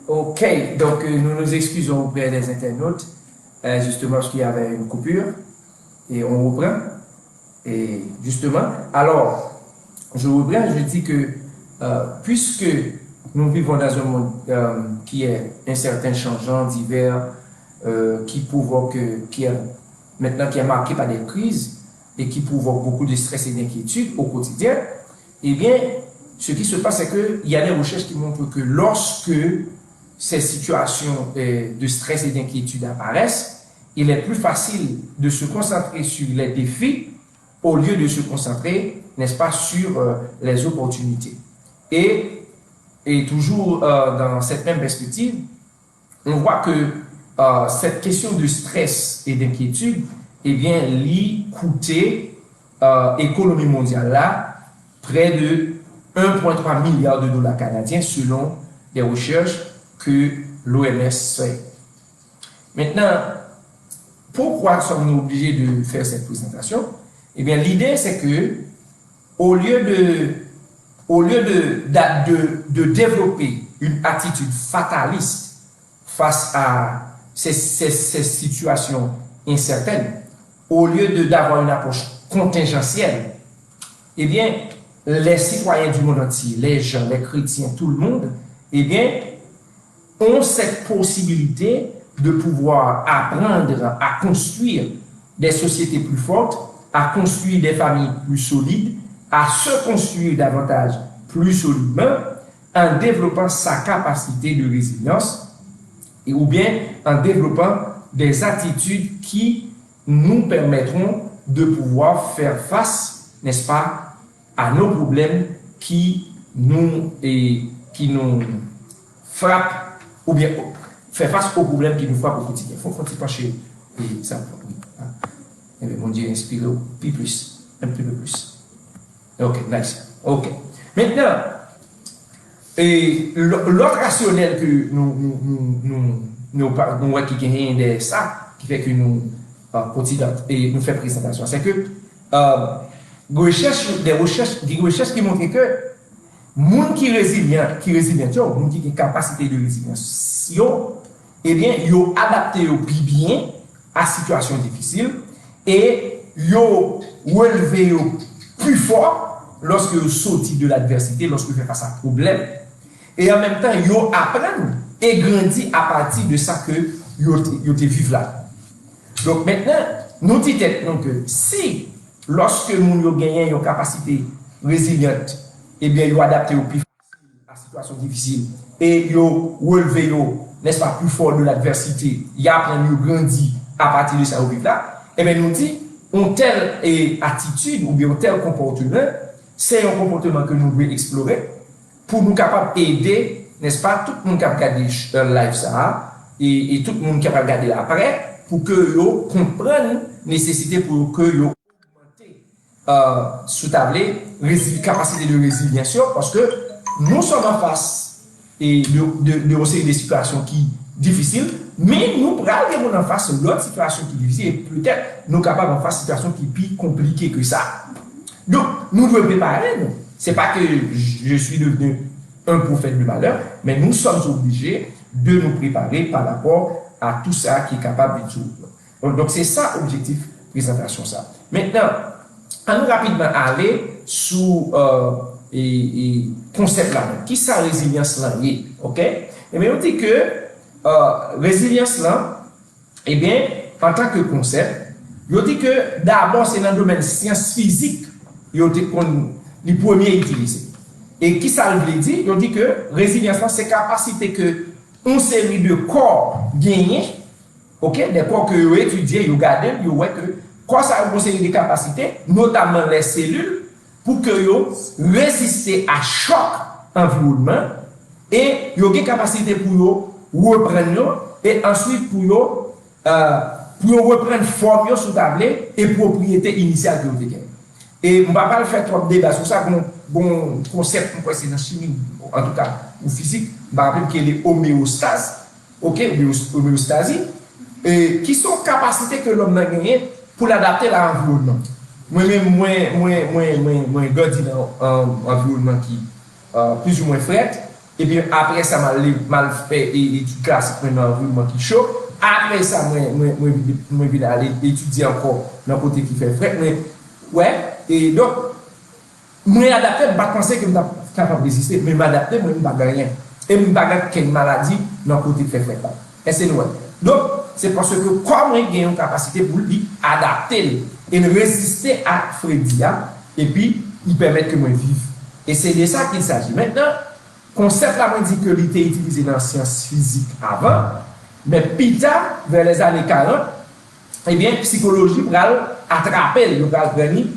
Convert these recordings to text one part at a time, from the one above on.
Ok, donc nous nous excusons auprès des internautes, justement parce qu'il y avait une coupure, et on reprend. Et justement, alors, je reprends, je dis que puisque nous vivons dans un monde qui est incertain, changeant, divers, qui provoque, maintenant qui est marqué par des crises et qui provoque beaucoup de stress et d'inquiétude au quotidien, eh bien, ce qui se passe, c'est qu'il y a des recherches qui montrent que lorsque ces situations de stress et d'inquiétude apparaissent, il est plus facile de se concentrer sur les défis au lieu de se concentrer, n'est-ce pas, sur les opportunités. Et toujours dans cette même perspective, on voit que cette question de stress et d'inquiétude, eh bien, lui coûtait économie mondiale là près de 1,3 milliard de dollars canadiens selon les recherches que l'OMS fait. Maintenant, pourquoi sommes-nous obligés de faire cette présentation? Eh bien, l'idée, c'est que au lieu de développer une attitude fataliste face à ces situations incertaines, au lieu d'avoir une approche contingentielle, eh bien, les citoyens du monde entier, les gens, les chrétiens, tout le monde, eh bien, ont cette possibilité de pouvoir apprendre à construire des sociétés plus fortes, à construire des familles plus solides, à se construire davantage plus solidement en développant sa capacité de résilience ou bien en développant des attitudes qui nous permettront de pouvoir faire face, n'est-ce pas, à nos problèmes qui nous frappent ou bien faire face aux problèmes qui nous frappent au quotidien. Il faut pencher ça. Et bien, mon Dieu, inspirez plus, un petit peu plus. Ok, nice. Ok. Maintenant, l'autre rationnel que nous qui gagne de ça, qui fait que nous continuons et nous faisons présentation, c'est que des recherches qui montrent que monde qui est résilient, monde qui a une capacité de résilience, eh bien, ils adapté bien à la situation difficile et ils relevé plus fort lorsque ils sortent de l'adversité, lorsque ils font face à un problème. Et en même temps, ils apprennent et grandissent à partir de ça que ils vivent là. Donc maintenant, nous disons que si, lorsque nous gagnons une capacité résiliente, eh bien, ils adapté au plus facile à la situation difficile et ils relevé, n'est-ce pas, plus fort de l'adversité, ils apprennent, ils grandissent à partir de ça au vivre là, eh bien, nous disons, une telle attitude ou bien un tel comportement, c'est un comportement que nous devons explorer pour nous capables d'aider, n'est-ce pas, tout le monde qui a regardé live ça et tout le monde qui a regardé après pour que vous compreniez la nécessité pour que vous sous tablé capacité de résilience parce que nous sommes en face et de des situations qui difficiles, mais nous prenons en face l'autre situation qui est difficile et peut-être nous sommes capables en face de situation qui est plus compliquée que ça. Donc, nous devons préparer. Ce n'est pas que je suis devenu un prophète de malheur, mais nous sommes obligés de nous préparer par rapport à tout ça qui est capable de tout. Donc, c'est ça l'objectif de présentation. Ça. Maintenant, allons rapidement aller sous concept là. Qui ça résilience là? Ok? Et bien, on dit que résilience là, eh bien, en tant que concept, on dit que d'abord, c'est dans le domaine sciences physiques, on dit qu'on les premiers utilisés. Et qui ça veut dire? On dit que résilience là, c'est capacité que une série de corps gagnés, ok? Des corps que vous étudiez, vous regardez, vous voyez que quoi ça a une série de capacités, notamment les cellules, pour que vous résister à choc environnement et vous avez une capacité pour vous reprendre et ensuite pour reprendre forme sous tablé et propriété initiale que vous avez. Et on ne va pas le faire trop de débat sur ça, bon concept, c'est dans la chimie, en tout cas, ou physique, on va rappeler qu'il y a l'homéostase, ok, homéostasie, et qui sont capacités que l'homme a gagnées pour l'adapter à l'environnement. Moi-même, moi, grandi dans un environnement qui plus ou moins frais, et puis après ça, mal fait études classiques dans l'environnement qui chaud. Après ça, moi, je vais aller étudier encore dans le côté qui fait frais. Mais, ouais, et donc, moi, adapté, je ne penser que je suis capable de résister, mais m'adapter, moi, je ne vais rien. Et je ne vais pas quelle maladie dans le côté qui fait frais. Et c'est nous. Donc, c'est parce que, comme j'ai une capacité pour lui adapter et résister à Fredia, et puis, il permet que moi vive. Et c'est de ça qu'il s'agit. Maintenant, le concept là, on dit que il était utilisé dans la science physique avant, mais plus tard, vers les années 40, eh bien, psychologie va attraper le venir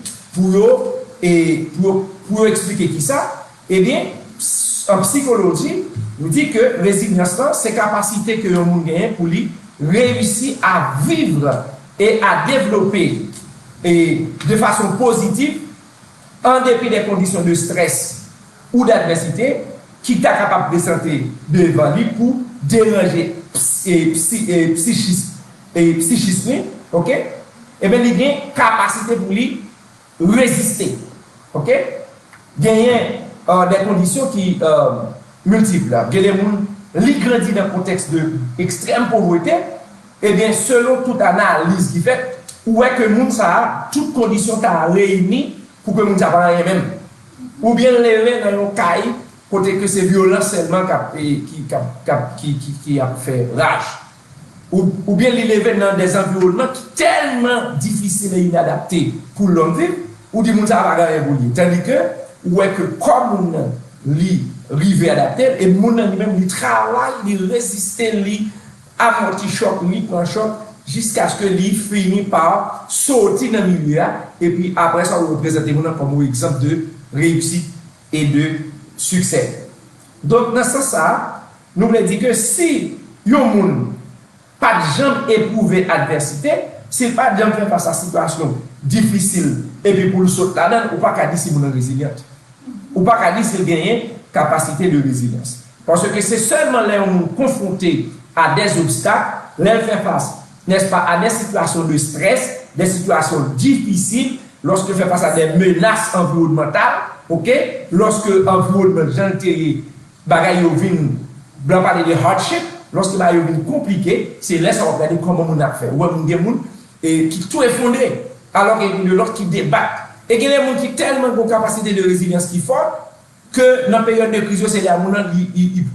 pour expliquer qui ça. Eh bien, en psychologie, on dit que résilience, c'est la capacité que l'on gagne pour lui réussir à vivre et à développer et de façon positive en dépit des conditions de stress ou d'adversité qui est capable de santé devant lui pour déranger psychisme, ok? Et bien, il y a une capacité pour lui résister, ok? Il y a des conditions qui multiples. Il y a des gens qui grandissent dans un contexte d'extrême pauvreté, et bien, selon toute analyse qui fait, où est que le monde a toutes conditions réunies pour que le monde n'ait rien même. Ou bien lever dans nos cailles, côté que c'est violence seulement qui a fait rage. Ou bien les lever dans des environnements qui sont tellement difficiles et inadaptés pour l'homme vivre, ou du monde ça va rien bouillir. Tandis que, ou est que comme on rive adapté, et le monde lui-même, il travaille, il résiste, il amortit choc, il prend choc, jusqu'à ce que lui finisse par sortir dans le milieu, et puis après ça, on représente comme exemple de réussite et de succès. Donc, dans ce sens-là, nous voulons dire que si un monde pas de jamais éprouvé adversité, c'est pas de jamais faire face à une situation difficile, et puis pour le sauter là-dedans, ou pas qu'à dire si vous êtes résilient. Ou pas qu'à dire si vous gagnez capacité de résilience. Parce que c'est seulement là où nous confrontés à des obstacles, là faire face, n'est-ce pas, à des situations de stress, des situations difficiles, lorsque fait face à des menaces environnementales, ok, lorsque l'environnement gentil, bagaille vient, blanc parler de hardship, lorsque bagaille vient compliqué, c'est là ça va regarder comment on a fait. Ou on a des gens qui tout effondré, alors qu'il y a l'autre qui débat. Et il y a des gens qui ont tellement de capacité de résilience qui forte que dans la période de crise, c'est là où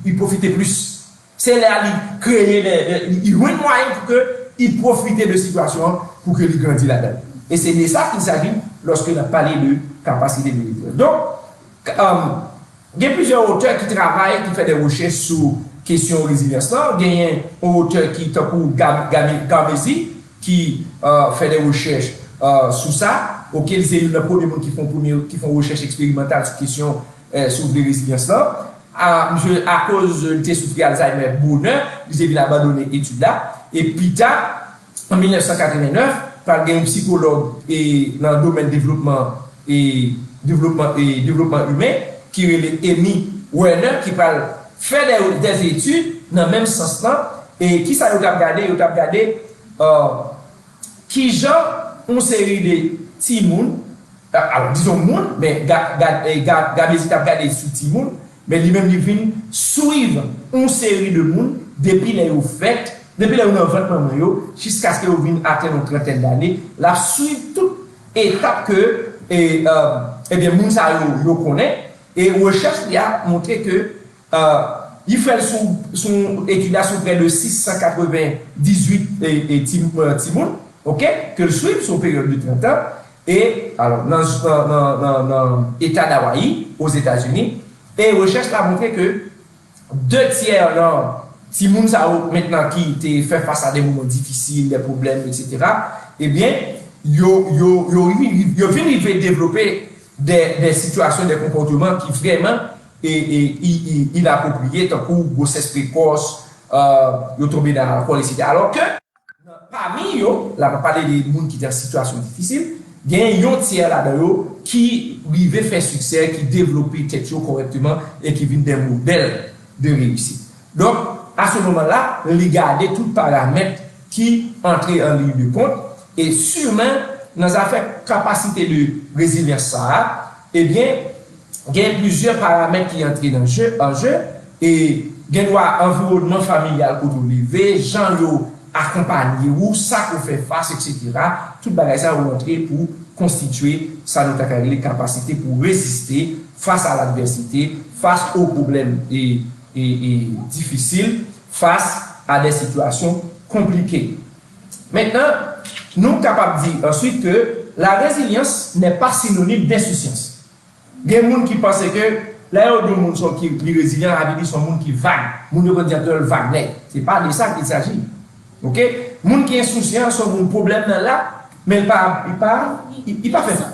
ils profitent plus. C'est là qu'ils créent, ils ont moyen pour qu'ils profitent de situations pour qu'ils grandissent là-dedans. Et c'est de ça qu'il s'agit lorsque l'on parle de capacité de résilience. Donc, il y a plusieurs auteurs qui travaillent, qui font des recherches sur question de résilience. Il y a un auteur qui est Gamesi, qui fait des recherches sur ça, auquel c'est le premier monde qui font recherche expérimentale sur question sur la résilience là. À cause de souffrir Alzheimer, bonheur, ils ont abandonné l'étude là. Et puis tard, en 1989, par un psychologue et dans le domaine développement humain, qui est Amy Werner, qui parle faire des études dans le même sens là, et qui ça a regardé qui genre une série de Timoun, alors disons moun, mais Gabesi a regardé sous Timoun, mais lui-même il vient suivre une série de moun depuis les fait, depuis les 20 ans jusqu'à ce que vous viennent atteindre une trentaine d'années, la suivre toute étape que bien moun ça yo connaît et recherche il a montré que il fait son étude sur près de 698 Timoun, ok, que le suivre sur période de 30 ans. Et alors, dans l'État d'Hawaï, aux États-Unis, et recherche a montré que 2/3 si moun sa maintenant qui fait face à des moments difficiles, des problèmes, etc., eh bien, yo viennent développer des situations, des comportements qui vraiment il a approprié, tant que grossesse précoce, yo tombé dans l'alcool, etc. Alors que, parmi eux, là, on parle des gens qui sont en situation difficile, il y a un tiers là-dedans qui arrive à faire succès, qui développe quelque chose correctement et qui vient des modèles de réussite. Donc, à ce moment-là, regarder tous les paramètres qui entrent en ligne de compte et sûrement, dans affaires capacité de résilience, eh bien, il y a plusieurs paramètres qui entrent en jeu et gen doit environnement familial pour nous lever, gens yo accompagner ou ça qu'on fait face, etc. Tout bagage ça rentrer pour constituer ça notre capacité pour résister face à l'adversité, face aux problèmes et difficiles, face à des situations compliquées. Maintenant, nous sommes capables de dire ensuite que la résilience n'est pas synonyme d'insouciance. Il y a des gens qui pensent que là, il y a des gens qui sont résilients, ils sont des gens qui vaguent. Les gens qui disent Wagner. Ce n'est pas de ça qu'il s'agit. Ok? Les gens qui sont insouciants sont un problème là, mais il ne pas fait ça.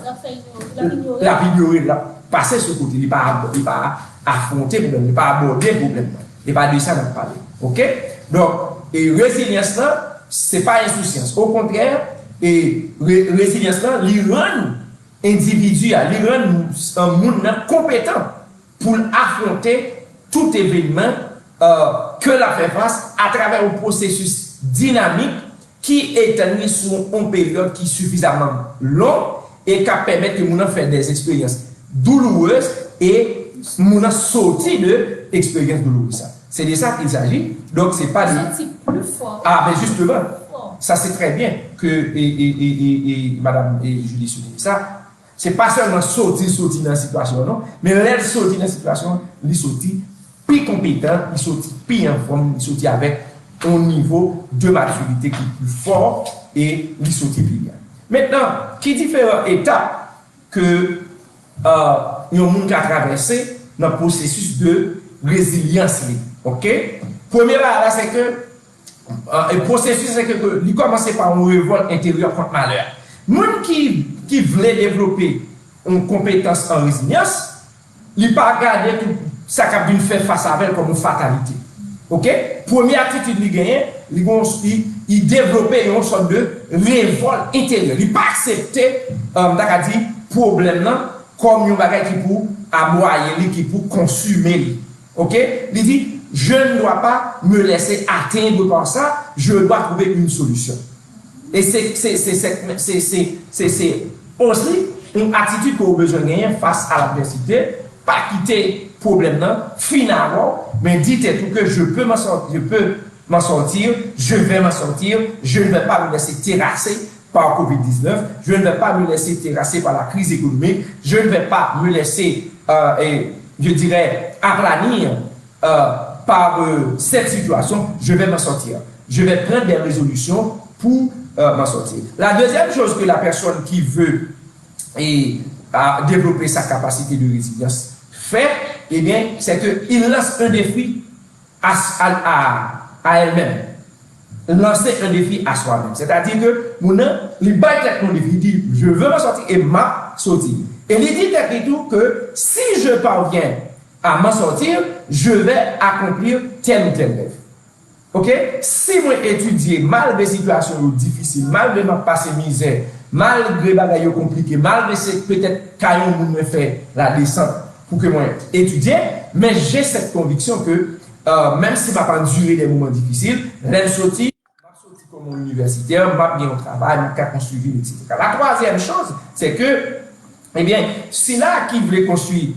Il a ignoré, il a passé ce côté, il n'a pas affronté le problème, il n'a pas abordé le problème. Il n'a pas de ça dans le parler. Ok? Donc, et résilience là, ce n'est pas insouciance. Au contraire, et résilience là, il rend individu, il rend un monde compétent pour affronter tout événement que la fait face à travers un processus dynamique qui est tenu sur une période qui est suffisamment longue et qui permet que nous faire des expériences douloureuses et nous sortir de l'expérience douloureuse. C'est de ça qu'il s'agit. Donc, c'est pas plus fort. Ah, mais justement, ça c'est très bien que Madame Julie souligne ça. C'est pas seulement sortir dans la situation, non, mais elle sortir dans la situation, il sortir plus compétent, il sortir plus en forme, il sortir avec un niveau de maturité qui est plus fort et il sortir plus bien. Maintenant, qui différentes étapes que un monde a traversé dans le processus de résilience. Ok? Première là, c'est que le processus, c'est que il commence par une révolte intérieure contre malheur. Monde qui voulait développer une compétence en résilience, il n'a pas regardé tout ça qu'il fait face à elle comme une fatalité. Ok? Première attitude qu'il gagne, il développait une sorte de révolte intérieure. Il n'a pas accepté problème comme un bagage qui pour aboyer, qui pour consumer. Ok? Il dit, je ne dois pas me laisser atteindre par ça, je dois trouver une solution. Et c'est aussi une attitude qu'on a besoin de gagner face à l'adversité, pas quitter le problème finalement, mais dites tout que je peux m'en sortir, je vais m'en sortir, je ne vais pas me laisser terrasser par Covid-19, je ne vais pas me laisser terrasser par la crise économique, je ne vais pas me laisser, je dirais, aplanir par cette situation, je vais m'en sortir. Je vais prendre des résolutions pour m'en sortir. La deuxième chose que la personne qui veut développer sa capacité de résilience fait, eh bien, c'est qu'il lance un défi à elle-même. Lancer un défi à soi-même. C'est-à-dire que il bat mon défi, il dit je veux m'en sortir et m'a sorti. Et il dit tout que si je parviens à m'en sortir, je vais accomplir tel ou tel rêve. Ok? Si moi étudier malgré situations difficiles, malgré ma passé misère, malgré les bagages compliqués, malgré peut-être caillon me fait la descente pour que moi étudie, mais j'ai cette conviction que même si ma pas durer des moments difficiles, l'aime sortir comme universitaire, m'a bien au travail, m'a construire, etc. La troisième chose, c'est que, eh bien, c'est là qui voulait construire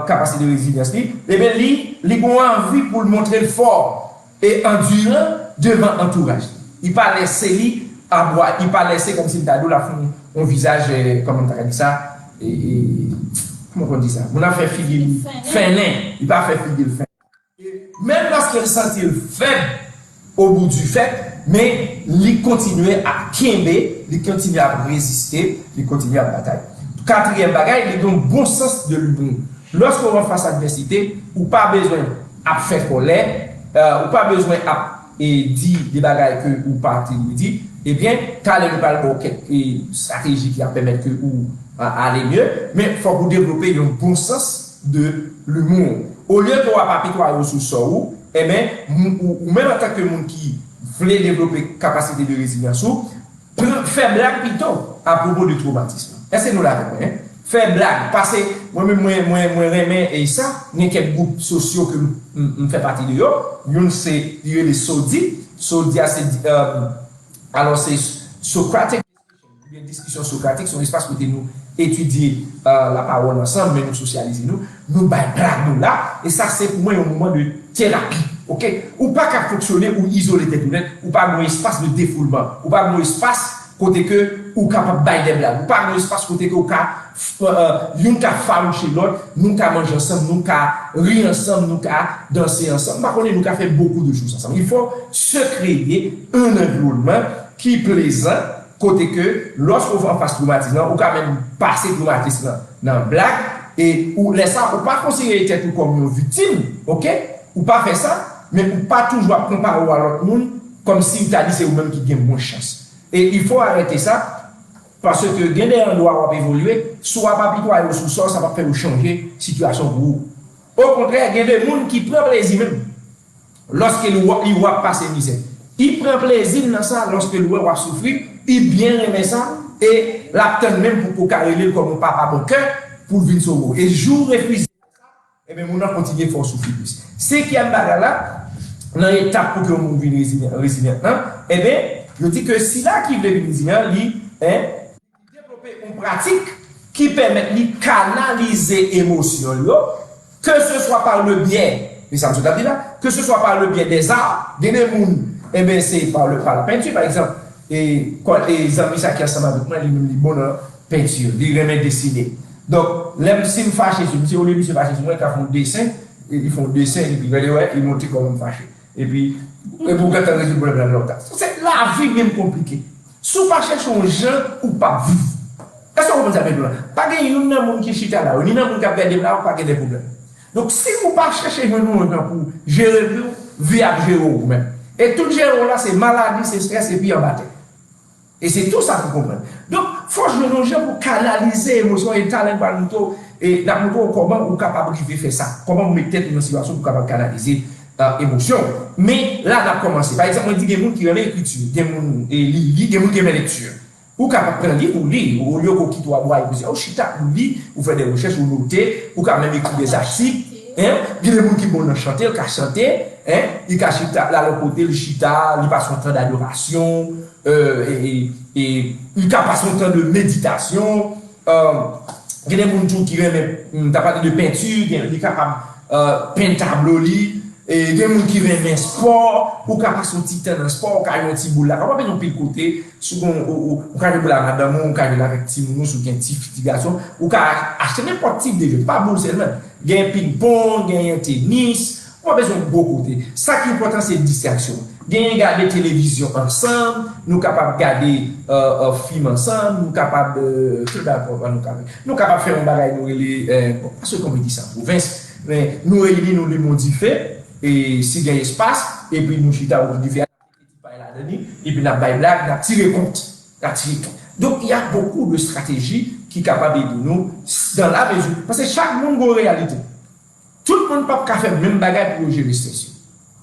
capacité de résilience, eh bien, il a envie pour le montrer le fort et endurant devant l'entourage. Il ne pas laisser à boire, il ne pas laisser comme si le dado la un visage, comment on dit ça, comment on dit ça, on a fait figure fainéant, il n'a pas fait figure fainéant. Même lorsqu'il sentit faible au bout du fait, mais il continuait à quimber, il continuait à résister, il continuait à batailler. Quatrième bagage, il a un bon sens de l'humour. Lorsqu'on va face à l'adversité, ou pas besoin de faire colère, ou pas besoin de dire des bagages que ou pas dire, eh bien, quand le parle quelques stratégies qui permettent que ou aller mieux, mais il faut vous développer un bon sens de l'humour. Au lieu de voir papier sur soi, eh bien, ou même en tant que monde qui voulait développer capacité de résilience, faire blague plutôt à propos du traumatisme. Est-ce que nous l'avons fait? Faire blague, parce que moi-même, moi, et ça, il y a quelques groupes sociaux que nous faisons partie de eux. Une, c'est les Saudis. Saudi, alors c'est Socratique, une discussion socratique, c'est un espace où nous étudier la parole ensemble, mais nous socialiser nous blague nous là, et ça c'est pour moi un moment de thérapie. OK? Ou pas qu'à fonctionner ou isoler tête net, ou pas un espace de défoulement, ou pas un espace côté que ou capable bailler des blagues, ou pas un espace côté que ou nous ka femme chez l'autre, nous ka manger ensemble, nous ka rire ensemble, nous ka danser ensemble. Par contre, nous ka faire beaucoup de choses ensemble. Il faut se créer un environnement qui est plaisant, côté que lorsqu'on va en face traumatisme, ou quand même passer traumatisme dans blague, et ou laisse ça, ou pas considérer tête comme une victime, ok? Ou pas faire ça, mais ou pas toujours comparer à l'autre monde, comme si tu as dit c'est vous-même qui gagne moins chance. Et il faut arrêter ça, parce que gagner un droit à évoluer, soit pas pitoyer au sous-sol, ça va faire changer la situation pour vous. Au contraire, il y a des gens qui prennent plaisir même lorsqu'ils voient passer misère. Il prend plaisir dans ça lorsque le va souffrir, il bien aimé ça et l'aptend même pour carrer comme un papa bon cœur pour venir sauver. Et jour refusé ça, et bien mon a continué à souffrir plus. C'est qui a là dans l'étape pour que mon vienne résilient, et bien je dis que si là qui veut venir résilient, il développer une pratique qui permet de canaliser l'émotion, que ce soit par le biais, que ce soit par le biais des arts, des gens, et bien c'est par la peinture, par exemple. Et quand les amis qui sont ensemble avec moi, ils me disent bon peinture, ils remettent dessiner. Donc, si je me fâche, si au début je me fâche, moi, ils font dessin, ils font dessin, et puis ils montrent comment me fâcher. Et puis, pour que tu aies le problème dans l'autre. C'est la vie même compliquée. Si vous ne cherchez un gens ou pas vivre, est-ce que vous comprenez ça? Pas qu'il y ait un monde qui chute là, ni un monde qui a perdu là, ou pas qu'il y ait des problèmes. Donc, si vous ne cherchez pas un monde pour gérer vous, vie à gérer vous-même. Et tout gérer là, c'est maladie, c'est stress, et puis en bataille. Et c'est tout ça pour comprendre. Donc, il faut jouer nos gens pour canaliser l'émotion et le talent par nous. Et d'abord, comment vous êtes capable de faire ça? Comment vous mettez dans une situation pour capable de canaliser l'émotion? Mais là, on a commencé. Par exemple, on dit qu'il y a des gens qui aiment l'écriture, des gens qui aiment la lecture. Vous êtes capable de prendre un livre pour lire, au lieu qu'on quitte ou à boire, vous dites, oh, chita, vous lisez, vous faites des recherches, vous notez, vous pouvez même écrire des articles. Il y a des gens qui vont chanter, ils chanter, ils cachent là le côté, le chita, ils passent son temps d'adoration, et ils passent son temps de méditation. Il y a des gens qui aiment parlé de peinture, ils sont capables de peindre tableau, et il y a des gens qui aiment sport, ou qui passent son petit temps dans le sport, ou qui ont un petit bout là. Comment on peut côté, ou qui ont la madame, ou qui ont avec petit moun, ou qui ont un petit garçon, ou qui ont acheté n'importe quel type de jeu, pas bon seulement. Il y a un ping-pong, il y a un tennis, on a besoin de beaucoup de côtés. Ça qui est important, c'est la distraction. Il y a regarder télévision ensemble, nous sommes capables de regarder un film ensemble, nous sommes capables de. Nous capables de faire un bagage, parce que comme on dit ça, pour Vince, mais nous réunissons les modifiés, et s'il y a espace, et puis nous chita au divers, et puis nous avons blague, nous avons tiré compte. Donc il y a beaucoup de stratégies qui sont capables de nous dans la mesure. Parce que chaque monde a une réalité. Tout le monde ne peut pas faire le même bagage pour gérer le stress.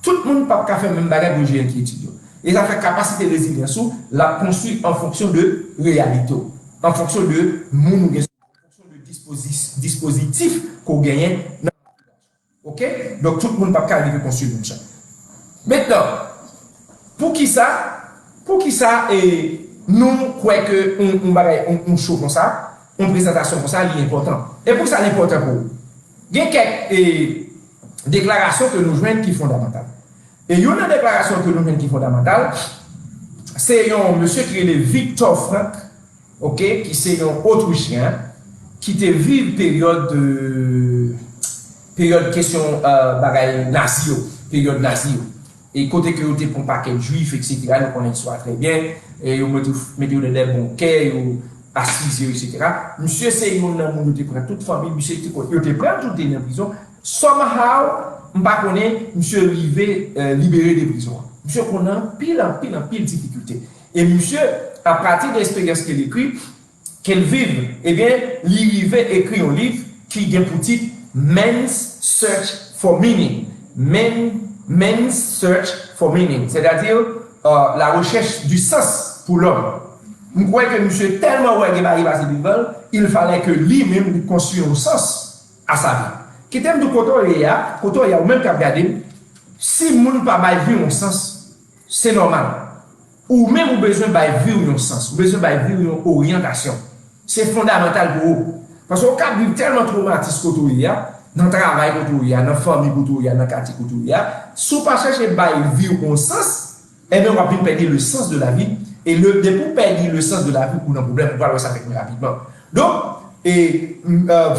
Tout le monde ne peut pas faire le même bagage pour gérer l'inquiétude. Et ça fait capacité de résilience, la construit en fonction de réalité, en fonction de mon en fonction de dispositif qu'on gagne. Ok? Donc tout le monde ne peut pas arriver à construire comme ça. Maintenant, pour qui ça, et nous croyons qu'on show comme ça, une présentation comme ça, c'est important. Et pour ça, c'est important pour vous. Il y a quelques déclarations que nous jouons qui sont fondamentales. Et il y a une déclaration que nous jouons qui est fondamentale, c'est un monsieur qui est Victor Frank, okay, qui est un Autrichien, qui te vit période question nazi, période nazi. Et côté que vous avez un paquet de juifs, etc., nous connaissons ça très bien, et vous mettez des bons quais, assisés, etc. Monsieur, c'est un homme qui prend toute famille, monsieur, il te prend tout dans la prison. Somehow, je ne sais pas, monsieur arrivé libéré des prisons. Monsieur, on a pile difficulté. Et monsieur, à partir de l'expérience qu'elle écrit, qu'elle vive, eh bien, il arrive écrit un livre qui vient pour titre Men's Search for Meaning. Men's Search for Meaning, c'est-à-dire la recherche du sens pour l'homme. Je crois que monsieur tellement il fallait que lui-même construise un sens à sa vie. Qui t'aime de côté il y a ou même qu'à regarder, si moun pas vivre un sens, c'est normal. Ou même ou besoin de vivre un sens, ou besoin de vivre une orientation. c'est fondamental pour vous. Parce qu'on a vu tellement traumatisme autour de dans le travail autour dans la famille autour dans le quartier autour si on pas chercher à vivre au sens, et bien on va perdre le sens de la vie. Et pour perdre le sens de la vie, on a un problème, on va voir ça avec nous rapidement. Donc,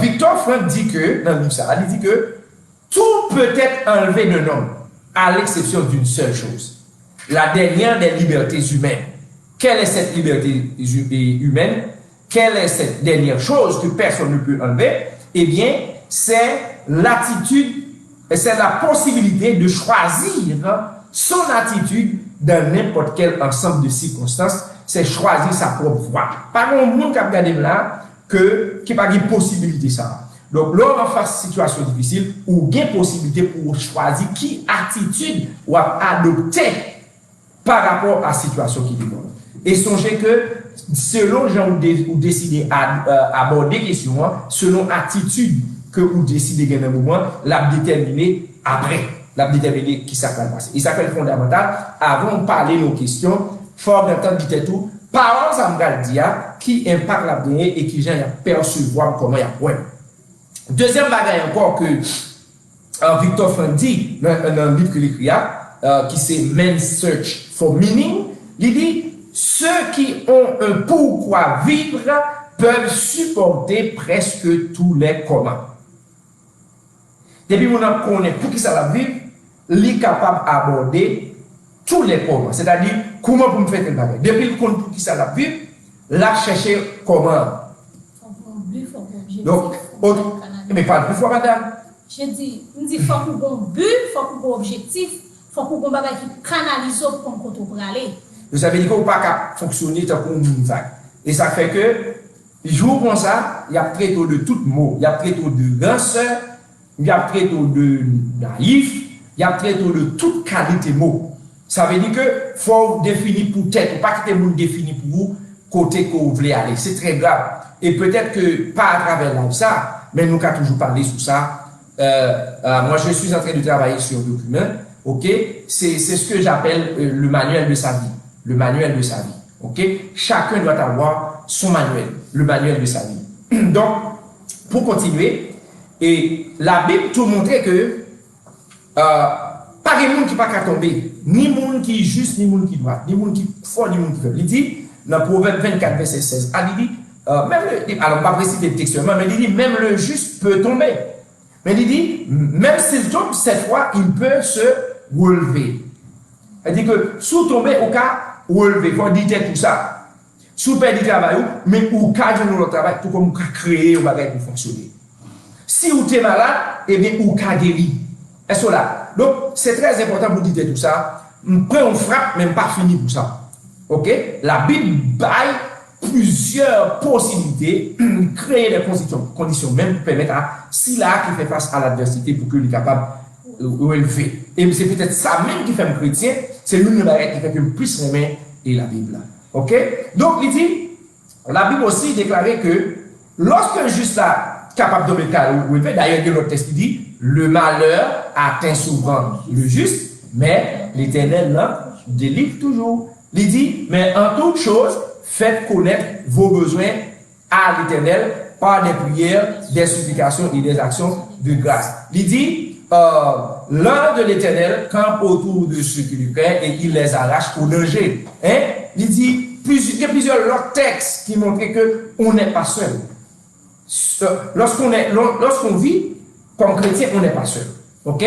Victor Frank dit que, dans le livre ça, il dit que tout peut être enlevé d'un homme, à l'exception d'une seule chose. La dernière des libertés humaines. Quelle est cette liberté humaine? Quelle est cette dernière chose que personne ne peut enlever? Eh bien, c'est l'attitude, c'est la possibilité de choisir son attitude dans n'importe quel ensemble de circonstances. C'est choisir sa propre voie. Par contre, monde qui a regardé là, qui n'a pas de possibilité ça. Donc, là, on face à une situation difficile, ou bien possibilité pour choisir qui attitude ou adopter par rapport à la situation qui demande. Et songez que selon gens ou décidez aborder les questions, selon l'attitude que vous décidez gagner un moment, la déterminer après, la déterminer qui ça va passer. Et ça fait le fondamental, avant de parler de nos questions, il faut entendre tout, parlons à Mgaldia qui impacte la dernière et qui vient percevoir comment il y a point. Deuxième bagage encore que Victor Frank dit dans un livre qu'il écrit, qui c'est Men's Search for Meaning, il dit ceux qui ont un pourquoi vivre peuvent supporter presque tous les commandes. Depuis qu'on connaît pour qui ça va vivre, il est capable d'aborder tous les commandes. C'est-à-dire, comment vous me faites le bagage. Depuis qu'on connaît pour qui ça va vivre, là, chercher comment. Donc, mais pas plus fois, madame. Je dis, il faut qu'on ait un but, il faut qu'on ait un objectif, il faut qu'on ait un bagage qui canalise pour qu'on peut aller. Vous savez qu'on ne peut pas fonctionner tant qu'on nous vague. Et ça fait que, jour comme ça, il y a très tôt de tout mot, il y a très tôt de ranceur, il y a très tôt de naïf, il y a très tôt de toute qualité mot. Ça veut dire que faut définir pour tête, pas que tout le monde définit pour vous, côté que vous voulez aller. C'est très grave. Et peut-être que, pas à travers ça, mais nous avons toujours parlé sur ça. Moi, je suis en train de travailler sur un document, ok? C'est ce que j'appelle le manuel de sa vie. Le manuel de sa vie. Ok? Chacun doit avoir son manuel, le manuel de sa vie. Donc, pour continuer, et la Bible tout montrait que pas de monde qui pas qu'à tomber, ni monde qui est juste, ni monde qui droit, ni monde qui fort, ni monde qui faible. Il dit, dans Proverbe 24, verset 16, il dit, alors pas préciser textuellement, mais il dit, même le juste peut tomber. Mais il dit, même s'il tombe, cette fois, il peut se relever. Il dit que, sous tomber, au cas, relever, il faut dire tout ça. Sous perdre du travail, mais au cas de notre travail, tout comme créer un bagage pour fonctionner. Si vous êtes malade, eh bien, ou cas guéri. Est-ce là? Donc, c'est très important pour dire tout ça. Après, on frappe, même pas fini pour ça. Ok? La Bible baille plusieurs possibilités, créer des conditions même pour permettre à celui-là qui fait face à l'adversité pour qu'il soit capable de relever. Et c'est peut-être ça même qui fait un chrétien, c'est l'une des barrières qui fait que puisse aimer et la Bible. Ok? Donc, il dit, la Bible aussi déclarait que lorsque juste là, capable de relever, d'ailleurs, il y a l'autre texte qui dit, le malheur atteint souvent le juste, mais l'Éternel là délivre toujours. Il dit, mais en toute chose, faites connaître vos besoins à l'Éternel par des prières, des supplications et des actions de grâce. Il dit, l'un de l'Éternel campe autour de ceux qui lui craignent et il les arrache au danger. Hein? Il dit, il y a plusieurs autres textes qui montrent qu'on n'est pas seul. Lorsqu'on vit comme chrétien, on n'est pas seul. Ok?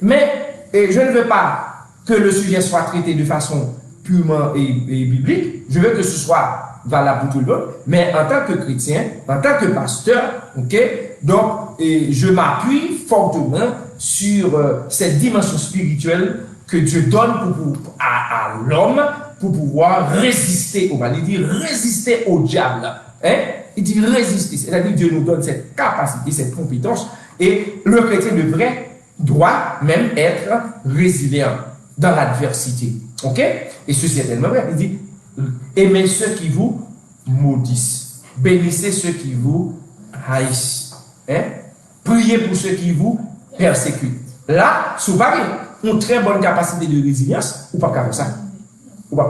Mais je ne veux pas que le sujet soit traité de façon purement et biblique. Je veux que ce soit valable pour tout le monde. Mais en tant que chrétien, en tant que pasteur, ok? Donc, je m'appuie fortement sur cette dimension spirituelle que Dieu donne à l'homme pour pouvoir résister au mal. Il dit résister au diable. Hein? Il dit résister. C'est-à-dire que Dieu nous donne cette capacité, cette compétence. Et le chrétien doit même être résilient dans l'adversité. Ok? Et ceci est tellement vrai. Il dit aimez ceux qui vous maudissent. Bénissez ceux qui vous haïssent. Hein? Priez pour ceux qui vous persécutent. Là, souvent, une très bonne capacité de résilience, ou pas capable ça. Ou pas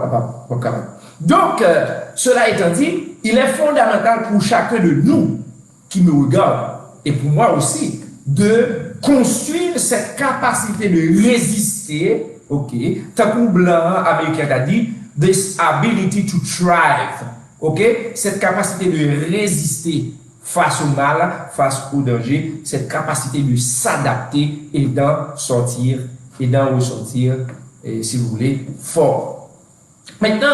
capable. Donc, cela étant dit, il est fondamental pour chacun de nous qui me regarde, et pour moi aussi, de construire cette capacité de résister, ok, tant que blanc américain a dit, this ability to thrive, ok, cette capacité de résister face au mal, face au danger, cette capacité de s'adapter et d'en sortir et d'en ressortir, si vous voulez, fort. Maintenant,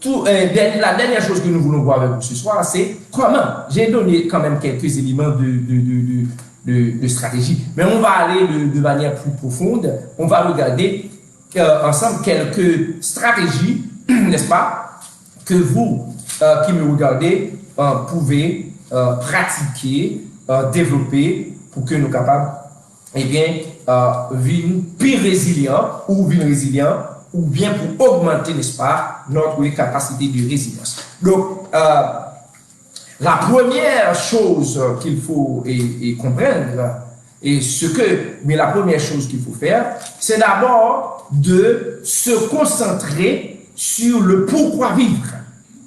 la dernière chose que nous voulons voir avec vous ce soir, c'est comment. J'ai donné quand même quelques éléments de stratégie, mais on va aller de manière plus profonde. On va regarder ensemble quelques stratégies, n'est-ce pas, que vous qui me regardez pouvez pratiquer, développer pour que nous soyons capables, eh bien, vivre plus résilient ou bien pour augmenter, n'est-ce pas, notre capacité de résilience. Donc, la première chose qu'il faut comprendre, mais la première chose qu'il faut faire, c'est d'abord de se concentrer sur le pourquoi vivre.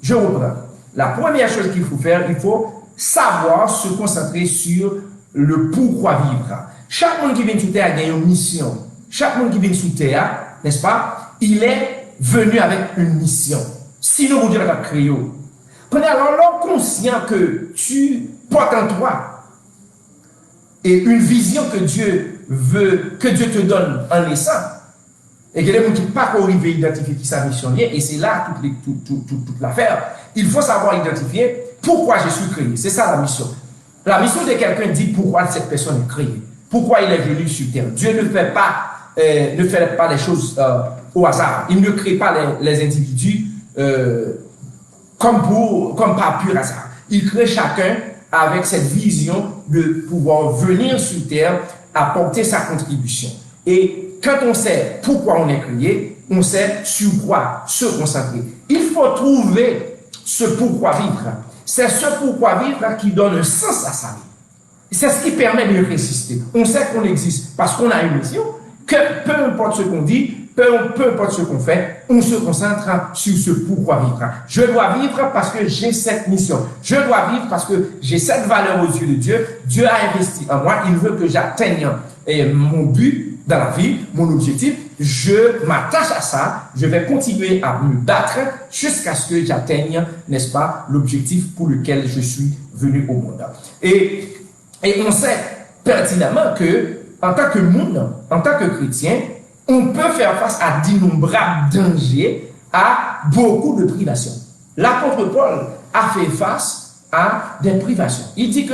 Je reprends. La première chose qu'il faut faire, il faut savoir se concentrer sur le pourquoi vivre. Chaque monde qui vient sur Terre a une mission. Chaque monde qui vient sur Terre, n'est-ce pas, il est venu avec une mission. Sinon, vous direz la créole. Prenez alors l'homme conscient que tu portes en toi et une vision que Dieu te donne en naissant. Et que les gens qui ne sont pas arrivés à identifier qui sa mission est, et c'est là toute l'affaire. Il faut savoir identifier pourquoi je suis créé. C'est ça la mission. La mission de quelqu'un dit pourquoi cette personne est créée. Pourquoi il est venu sur terre. Dieu ne fait pas les choses au hasard. Il ne crée pas les individus comme par pur hasard. Il crée chacun avec cette vision de pouvoir venir sur terre, apporter sa contribution. Et quand on sait pourquoi on est créé, on sait sur quoi se concentrer. Il faut trouver ce pourquoi vivre. C'est ce pourquoi vivre qui donne un sens à sa vie. C'est ce qui permet de résister. On sait qu'on existe parce qu'on a une mission, que peu importe ce qu'on dit, peu importe ce qu'on fait, on se concentre sur ce pourquoi vivre. Je dois vivre parce que j'ai cette mission. Je dois vivre parce que j'ai cette valeur aux yeux de Dieu. Dieu a investi en moi. Il veut que j'atteigne mon but dans la vie, mon objectif. Je m'attache à ça. Je vais continuer à me battre jusqu'à ce que j'atteigne, n'est-ce pas, l'objectif pour lequel je suis venu au monde. Et on sait pertinemment que, en tant que monde, en tant que chrétien, on peut faire face à d'innombrables dangers, à beaucoup de privations. L'apôtre Paul a fait face à des privations. Il dit que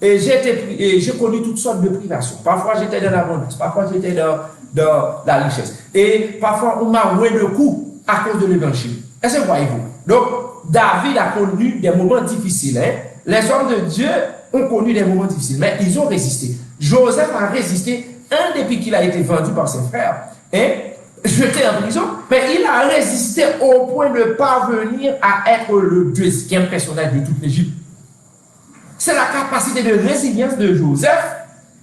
j'ai connu toutes sortes de privations. Parfois j'étais dans l'abondance, parfois j'étais dans la richesse. Et parfois on m'a roué le coup à cause de l'évangile. Est-ce que vous voyez-vous? Donc David a connu des moments difficiles. Hein? Les hommes de Dieu ont connu des moments difficiles, mais ils ont résisté. Joseph a résisté depuis qu'il a été vendu par ses frères, jeté en prison, mais il a résisté au point de parvenir à être le deuxième personnage de toute l'Égypte. C'est la capacité de résilience de Joseph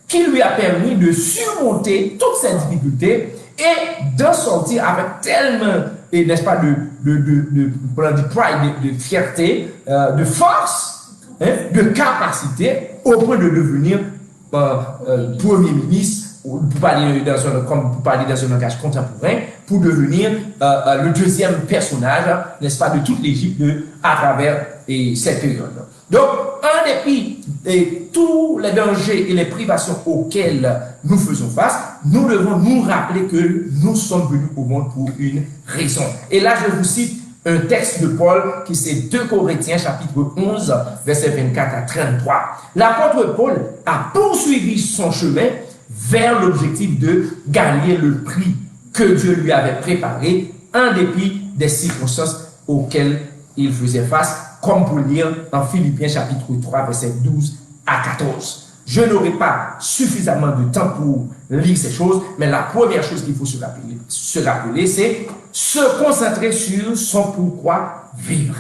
qui lui a permis de surmonter toutes ces difficultés et d'en sortir avec tellement, n'est-ce pas, de pride, de fierté, de force, de capacité, au point de devenir Premier ministre, pour parler dans un langage contemporain, pour devenir le deuxième personnage, n'est-ce pas, de toute l'Égypte à travers cette période. Donc, en dépit de tous les dangers et les privations auxquelles nous faisons face, nous devons nous rappeler que nous sommes venus au monde pour une raison. Et là, je vous cite un texte de Paul qui c'est 2 Corinthiens chapitre 11, verset 24 à 33. L'apôtre Paul a poursuivi son chemin vers l'objectif de gagner le prix que Dieu lui avait préparé en dépit des circonstances auxquelles il faisait face, comme pour lire en Philippiens chapitre 3, verset 12 à 14. Je n'aurai pas suffisamment de temps pour lire ces choses, mais la première chose qu'il faut se rappeler, c'est se concentrer sur son pourquoi vivre.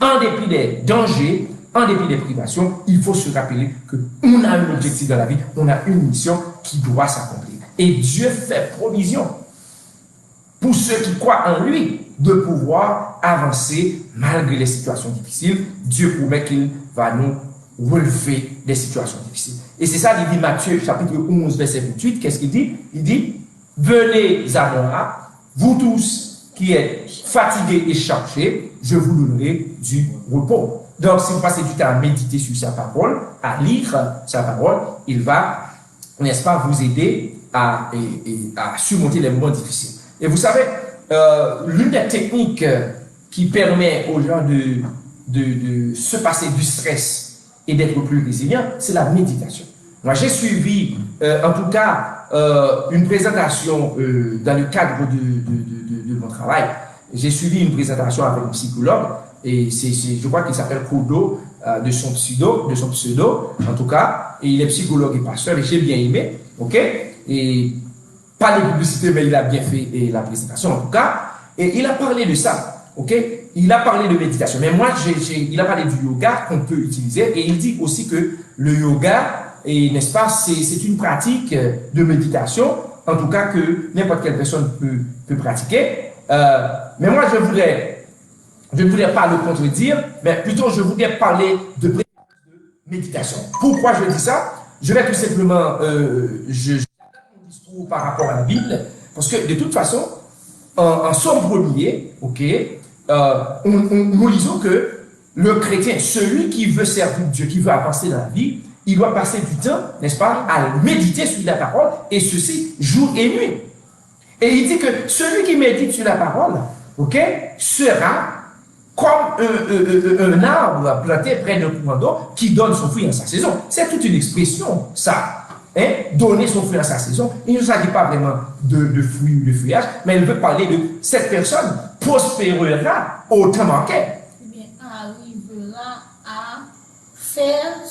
En dépit des dangers, en dépit des privations, il faut se rappeler qu'on a un objectif dans la vie, on a une mission qui doit s'accomplir. Et Dieu fait provision pour ceux qui croient en lui. de pouvoir avancer malgré les situations difficiles. Dieu promet qu'il va nous relever des situations difficiles. Et c'est ça, il dit Matthieu chapitre 11, verset 28, qu'est-ce qu'il dit? Il dit, venez à moi, vous tous qui êtes fatigués et chargés, je vous donnerai du repos. Donc, si vous passez du temps à méditer sur sa parole, à lire sa parole, il va, n'est-ce pas, vous aider à surmonter les moments difficiles. Et vous savez, l'une des techniques qui permet aux gens de se passer du stress et d'être plus résilients, c'est la méditation. Moi, j'ai suivi, en tout cas, une présentation dans le cadre de mon travail. J'ai suivi une présentation avec un psychologue, et je crois qu'il s'appelle Kodo, de son pseudo, en tout cas, et il est psychologue et pasteur, et j'ai bien aimé, ok? Et pas de publicité, mais il a bien fait la présentation, en tout cas, et il a parlé de ça, ok? Il a parlé de méditation, mais moi, il a parlé du yoga qu'on peut utiliser, et il dit aussi que le yoga, n'est-ce pas, c'est une pratique de méditation, en tout cas que n'importe quelle personne peut pratiquer. Mais moi, je ne voulais pas le contredire, mais plutôt je voulais parler de méditation. Pourquoi je dis ça? Je vais tout simplement, je mon discours par rapport à la Bible, parce que de toute façon, en Somme 1er, ok, nous lisons que le chrétien, celui qui veut servir Dieu, qui veut avancer dans la vie, il doit passer du temps, n'est-ce pas, à méditer sur la parole, et ceci jour et nuit. Et il dit que celui qui médite sur la parole, ok, sera comme un arbre planté près d'un courant d'eau qui donne son fruit en sa saison. C'est toute une expression, ça. Hein? Donner son fruit en sa saison. Il ne s'agit pas vraiment de fruits ou de feuillage, mais il veut parler de cette personne prospérera au temps manqué. Eh bien, arrivera à faire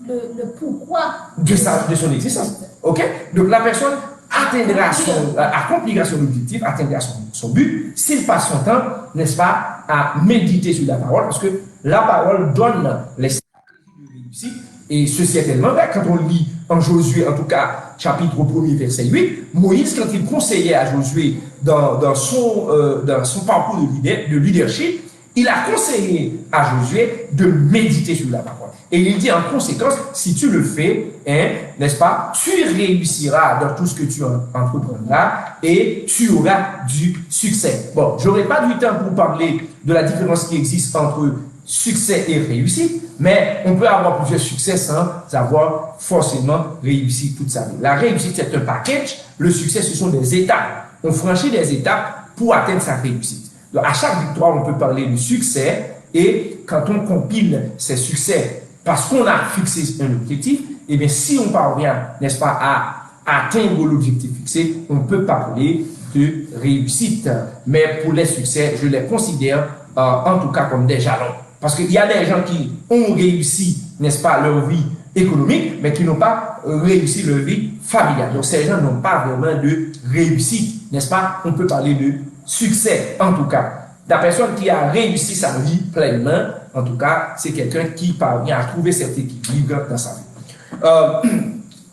le pourquoi de son existence. Ok? Donc la personne accomplira son objectif, atteindra son but, s'il passe son temps, n'est-ce pas, à méditer sur la parole, parce que la parole donne les stratégies de réussite, et ceci est tellement vrai, quand on lit en Josué, en tout cas, chapitre 1er, verset 8, Moïse, quand il conseillait à Josué dans son parcours de leadership, il a conseillé à Josué de méditer sur la parole. Et il dit en conséquence, si tu le fais, hein, n'est-ce pas, tu réussiras dans tout ce que tu entreprendras et tu auras du succès. Bon, j'aurai pas du temps pour parler de la différence qui existe entre succès et réussite, mais on peut avoir plusieurs succès sans avoir forcément réussi toute sa vie. La réussite, c'est un package. Le succès, ce sont des étapes. On franchit des étapes pour atteindre sa réussite. Donc, à chaque victoire, on peut parler de succès, et quand on compile ces succès parce qu'on a fixé un objectif, et bien si on parvient, n'est-ce pas, à atteindre l'objectif fixé, on peut parler de réussite. Mais pour les succès, je les considère en tout cas comme des jalons. Parce qu'il y a des gens qui ont réussi, n'est-ce pas, leur vie économique, mais qui n'ont pas réussi leur vie familiale. Donc ces gens n'ont pas vraiment de réussite, n'est-ce pas? On peut parler de succès, en tout cas. La personne qui a réussi sa vie pleinement, en tout cas, c'est quelqu'un qui parvient à trouver cet équilibre dans sa vie.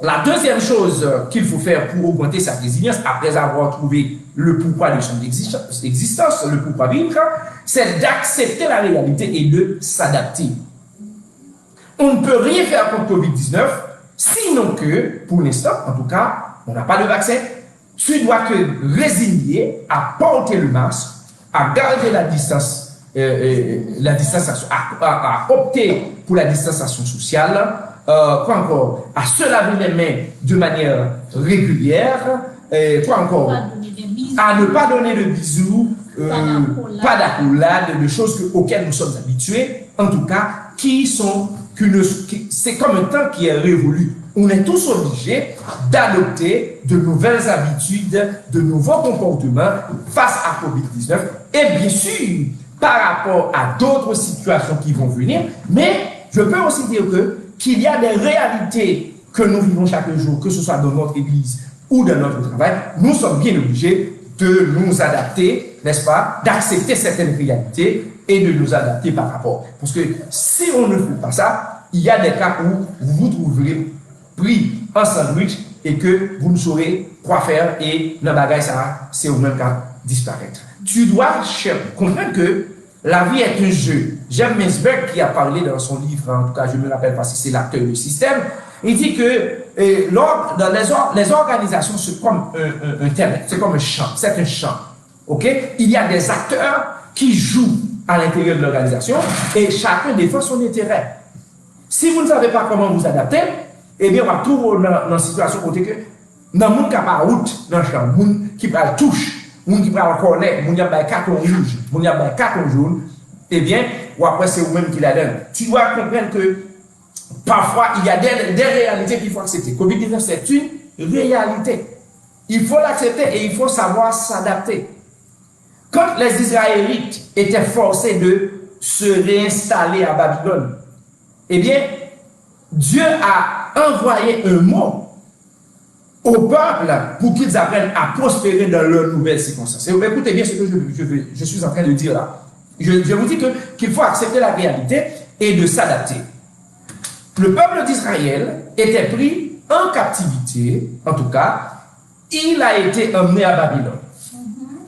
La deuxième chose qu'il faut faire pour augmenter sa résilience, après avoir trouvé le pourquoi de son existence, le pourquoi vivre, c'est d'accepter la réalité et de s'adapter. On ne peut rien faire contre Covid-19, sinon que, pour l'instant, en tout cas, on n'a pas de vaccin. Tu dois te résigner à porter le masque, à garder la distanciation, à opter pour la distanciation sociale, quoi encore, à se laver les mains de manière régulière, quoi encore, à ne pas donner de bisous, pas d'accolade, de choses auxquelles nous sommes habitués, en tout cas, c'est comme un temps qui est révolu. On est tous obligés d'adopter de nouvelles habitudes, de nouveaux comportements face à Covid-19 et bien sûr par rapport à d'autres situations qui vont venir. Mais je peux aussi dire qu'il y a des réalités que nous vivons chaque jour, que ce soit dans notre église ou dans notre travail. Nous sommes bien obligés de nous adapter, n'est-ce pas, d'accepter certaines réalités et de nous adapter par rapport. Parce que si on ne fait pas ça, il y a des cas où vous vous trouverez pris en sandwich et que vous ne saurez quoi faire et le bagage ça c'est au même cas disparaître. Tu dois comprendre que la vie est un jeu. James Mansberg, qui a parlé dans son livre, en tout cas je me rappelle parce que c'est l'acteur du système, il dit que dans les organisations, c'est comme un terrain, c'est comme un champ, c'est un champ. Okay? Il y a des acteurs qui jouent à l'intérieur de l'organisation et chacun défend son intérêt. Si vous ne savez pas comment vous adapter, eh bien, on va trouver dans une situation côté que dans le monde qui n'a pas route dans le champ, le monde qui va touche, le monde qui va connaître, le monde qui a carton rouge, le monde qui a carton jaune, eh bien, ou après c'est vous-même qui la donne. Tu dois comprendre que parfois, il y a des réalités qu'il faut accepter. Covid-19, c'est une réalité. Il faut l'accepter et il faut savoir s'adapter. Quand les Israélites étaient forcés de se réinstaller à Babylone, eh bien, Dieu a envoyé un mot au peuple pour qu'ils apprennent à prospérer dans leurs nouvelles circonstances. Et écoutez bien ce que je suis en train de dire là. Je vous dis qu'il faut accepter la réalité et de s'adapter. Le peuple d'Israël était pris en captivité, en tout cas, il a été emmené à Babylone.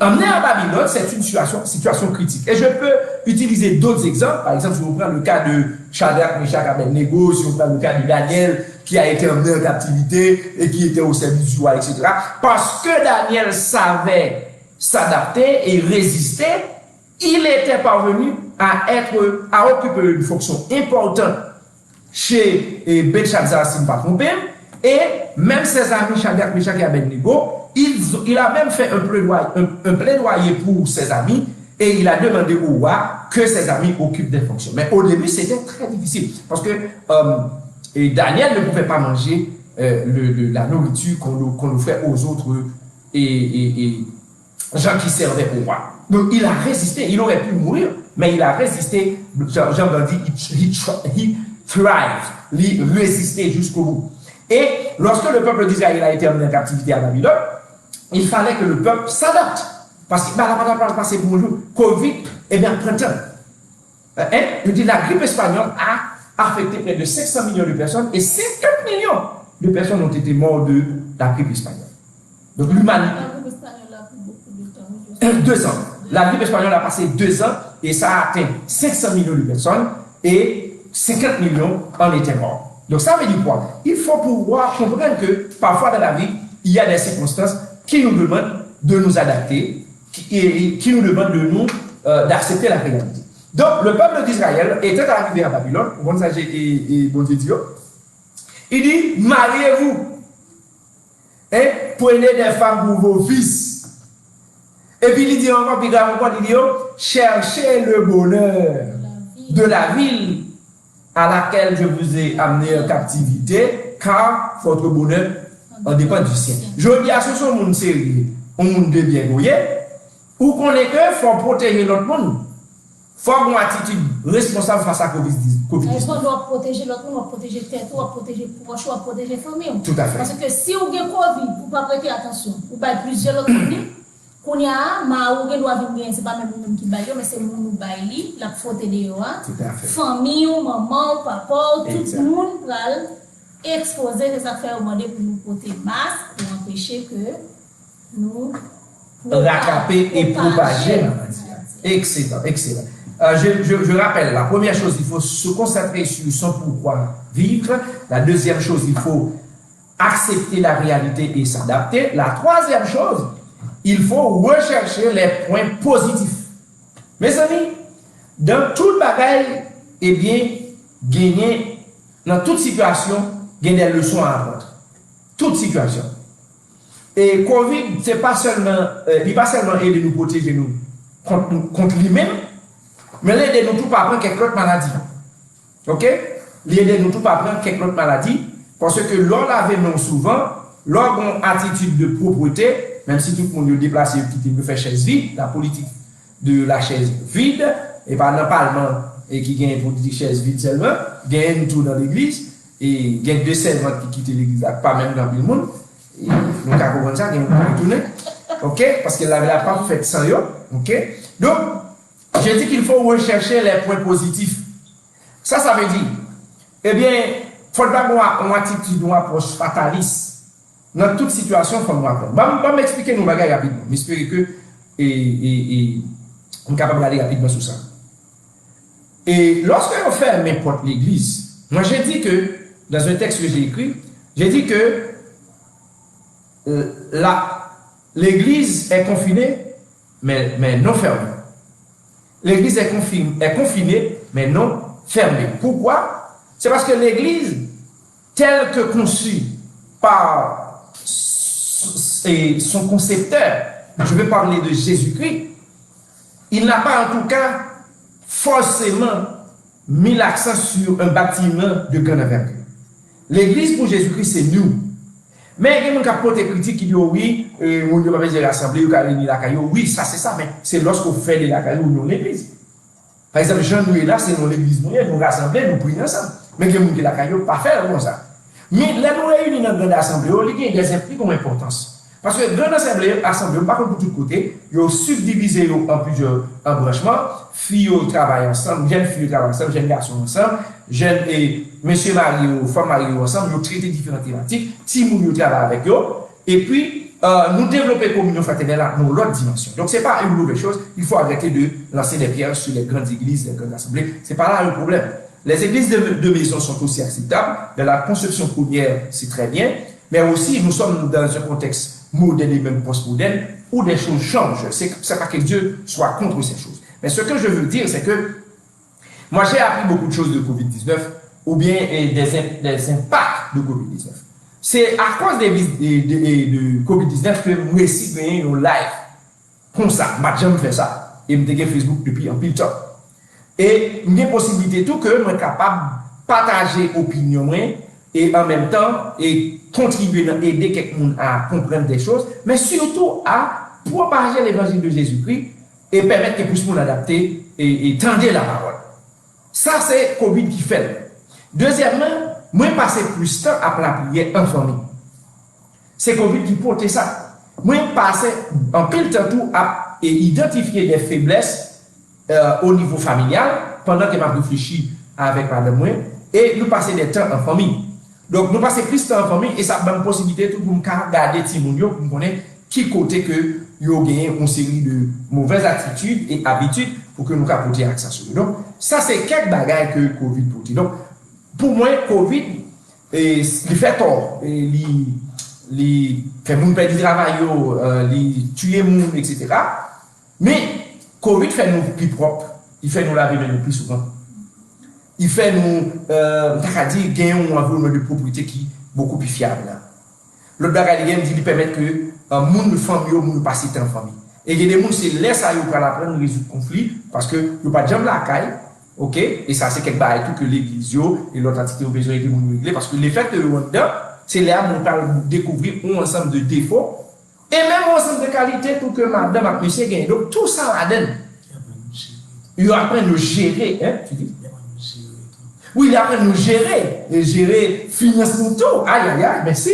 Emmené à Babylone, c'est une situation critique. Et je peux utiliser d'autres exemples. Par exemple, si vous prenez le cas de Shadrach, Meshach, Abednego, si vous prenez le cas de Daniel, qui a été emmené en captivité et qui était au service du roi, etc. Parce que Daniel savait s'adapter et résister, il était parvenu à occuper une fonction importante chez Belshazzar, si je ne me trompe pas, et même ses amis Shadrach, Meshach et Abednego, il a même fait un plaidoyer pour ses amis et il a demandé au roi que ses amis occupent des fonctions. Mais au début, c'était très difficile parce que Daniel ne pouvait pas manger la nourriture qu'on offrait aux autres gens qui servaient au roi. Donc il a résisté, il aurait pu mourir, mais il a résisté. Jean dit, he thrived, il résistait jusqu'au bout. Et lorsque le peuple d'Israël a été emmené en captivité à Babylone, il fallait que le peuple s'adapte. Parce que la passé bonjour, Covid, eh bien, printemps. Je dis, la grippe espagnole a affecté près de 500 millions de personnes et 50 millions de personnes ont été mortes de la grippe espagnole. Donc l'humanité. La grippe espagnole a pris beaucoup de temps. 2 ans. La grippe espagnole a passé 2 ans et ça a atteint 500 millions de personnes et 50 millions en étaient morts. Donc ça veut dire quoi? Il faut pouvoir comprendre que parfois dans la vie, il y a des circonstances qui nous demandent de nous adapter, qui nous demandent de nous d'accepter la réalité. Donc le peuple d'Israël était arrivé à Babylone, bon ça et bon Dieu, il dit mariez-vous et prenez des femmes pour vos fils. Et puis il dit encore, il dit cherchez le bonheur de la ville à laquelle je vous ai amené en captivité, car votre bonheur en dépend du sien. Je dis à ce sont monde sérieux, un monde de bien goyé, ou qu'on est que faut protéger l'autre monde. Faut avoir une attitude responsable face à Covid-19. Est-ce qu'on doit protéger l'autre monde, on doit protéger tête, on doit protéger proche, on doit protéger famille. Tout à fait. Parce que si on a Covid, vous ne pas prêter attention, vous avez plusieurs autres monde. Qu'on y a, ou doit venir, c'est pas même le monde qui baille, mais c'est le monde qui baille, la faute de yo. Tout à fait. Famille, maman, papa, tout le monde va exposer les affaires au monde pour nous porter masque, pour empêcher que nous rattraper et propager la maladie. Excellent, excellent. Je rappelle, la première chose, il faut se concentrer sur son pourquoi vivre. La deuxième chose, il faut accepter la réalité et s'adapter. La troisième chose, il faut rechercher les points positifs. Mes amis, dans tout le bagage, eh bien, gagner, dans toute situation, gagner des leçons à apprendre. Toute situation. Et Covid, c'est pas seulement, il pas seulement aider nous protéger nous contre lui-même, mais l'aider nous tout pas prendre quelque autre maladie. Ok? L'aider nous tout pas prendre quelque autre maladie, parce que l'on l'avait non souvent, l'on a une attitude de propreté, même si tout le monde est déplacé, qui nous fait chaise vide, la politique de la chaise vide, et pas dans le Parlement, et qui gagne une politique chaise vide seulement, gagne tout dans l'église, et gagne 2 servantes qui quittent l'église, pas même dans le monde. Et nous avons compris ça, nous avons retourné. Ok? Parce qu'elle n'avait pas fait sans eux. Ok? Donc, je dis qu'il faut rechercher les points positifs. Ça veut dire, eh bien, il faut avoir une attitude, une approche fataliste. Dans toute situation, il faut nous apprendre. Je vais m'expliquer nos bagages rapidement. J'espère que et on est capable d'aller rapidement sur ça. Et lorsque on fait n'importe l'église, moi j'ai dit que, dans un texte que j'ai écrit, j'ai dit que l'église est confinée, mais non fermée. L'église est confinée, mais non fermée. Pourquoi? C'est parce que l'église, telle que conçue par son concepteur, je vais parler de Jésus-Christ, il n'a pas en tout cas forcément mis l'accent sur un bâtiment de grande envergure. L'église pour Jésus-Christ, c'est nous. Mais il y a des côté critiques qui disent oui, on ne peut pas faire l'assemblée, oui, ça c'est ça, mais c'est lorsqu'on fait de la caillou ou non l'église. Par exemple, Jean nous est là, c'est dans l'église, nous rassemblons, nous prions ensemble. Mais il y a des gens qui la caillou, pas faire comme ça. Mais là, nous réunissons dans une grande assemblée, il y a des impliqués comme importance. Parce que grande assemblée, par contre, de tous côtés, ils ont subdivisé en plusieurs embranchements. Filles travaillent ensemble, jeunes filles travaillent ensemble, jeunes garçons ensemble, jeunes et messieurs mariés, femmes mariées ensemble, ils ont traité différentes thématiques, Timoun travaille avec eux, et puis nous développer la communion fraternelle dans l'autre dimension. Donc ce n'est pas une mauvaise chose, il faut arrêter de lancer des pierres sur les grandes églises, les grandes assemblées, ce n'est pas là le problème. Les églises de maison sont aussi acceptables, dans la conception première, c'est très bien, mais aussi nous sommes dans un contexte moderne et même post-moderne, où des choses changent. C'est pas que Dieu soit contre ces choses. Mais ce que je veux dire, c'est que moi j'ai appris beaucoup de choses de Covid-19, ou bien des impacts de Covid-19. C'est à cause de Covid-19 que moi aussi j'ai un live comme ça. Moi j'aime faire ça. Et je suis Facebook depuis un pile temps. Et il y a possibilité tout que je suis capable de partager opinion et en même temps et contribuer à aider quelqu'un à comprendre des choses, mais surtout à propager l'évangile de Jésus-Christ et permettre que plus monde adapter et tendre la parole. Ça, c'est Covid qui fait. Deuxièmement, moi, passer plus de temps à la prière en famille. C'est Covid qui porte ça. Moi, passer en pile temps tout à identifier des faiblesses au niveau familial pendant que je réfléchis avec madame moi et nous passer des temps en famille. Donc, nous passons plus de temps en famille et ça donne une possibilité tout pour nous regarder Timounio pour nous connaître qui côté que nous avons une série de mauvaises attitudes et habitudes pour que nous capotions avec ça. Donc, ça, c'est quelques bagages que Covid porte. Donc, pour moi, Covid, il fait tort. Il fait moun perdre du travail, il tue moun, etc. Mais, Covid fait nous plus propres. Il fait nous laver nous plus souvent. Il fait nous, gagner un environnement de propriété qui est beaucoup plus fiable. L'autre bagage, il permet que un monde de famille, monde passe en famille. Et il y a des gens qui laissent à pour apprendre à résoudre le conflit parce que il n'y a pas de jambe la caille, ok? Et ça, c'est quelque chose que l'église et l'autre entité ont besoin de nous régler parce que l'effet de Rwanda, c'est là où on parle découvrir un ensemble de défauts et même un ensemble de qualités pour que madame et monsieur gagnent. Donc tout ça là-dedans, ils apprennent à nous gérer, hein? Tu dis? Oui, il apprend à nous gérer, et gérer financement tout. Aïe, aïe, aïe, merci.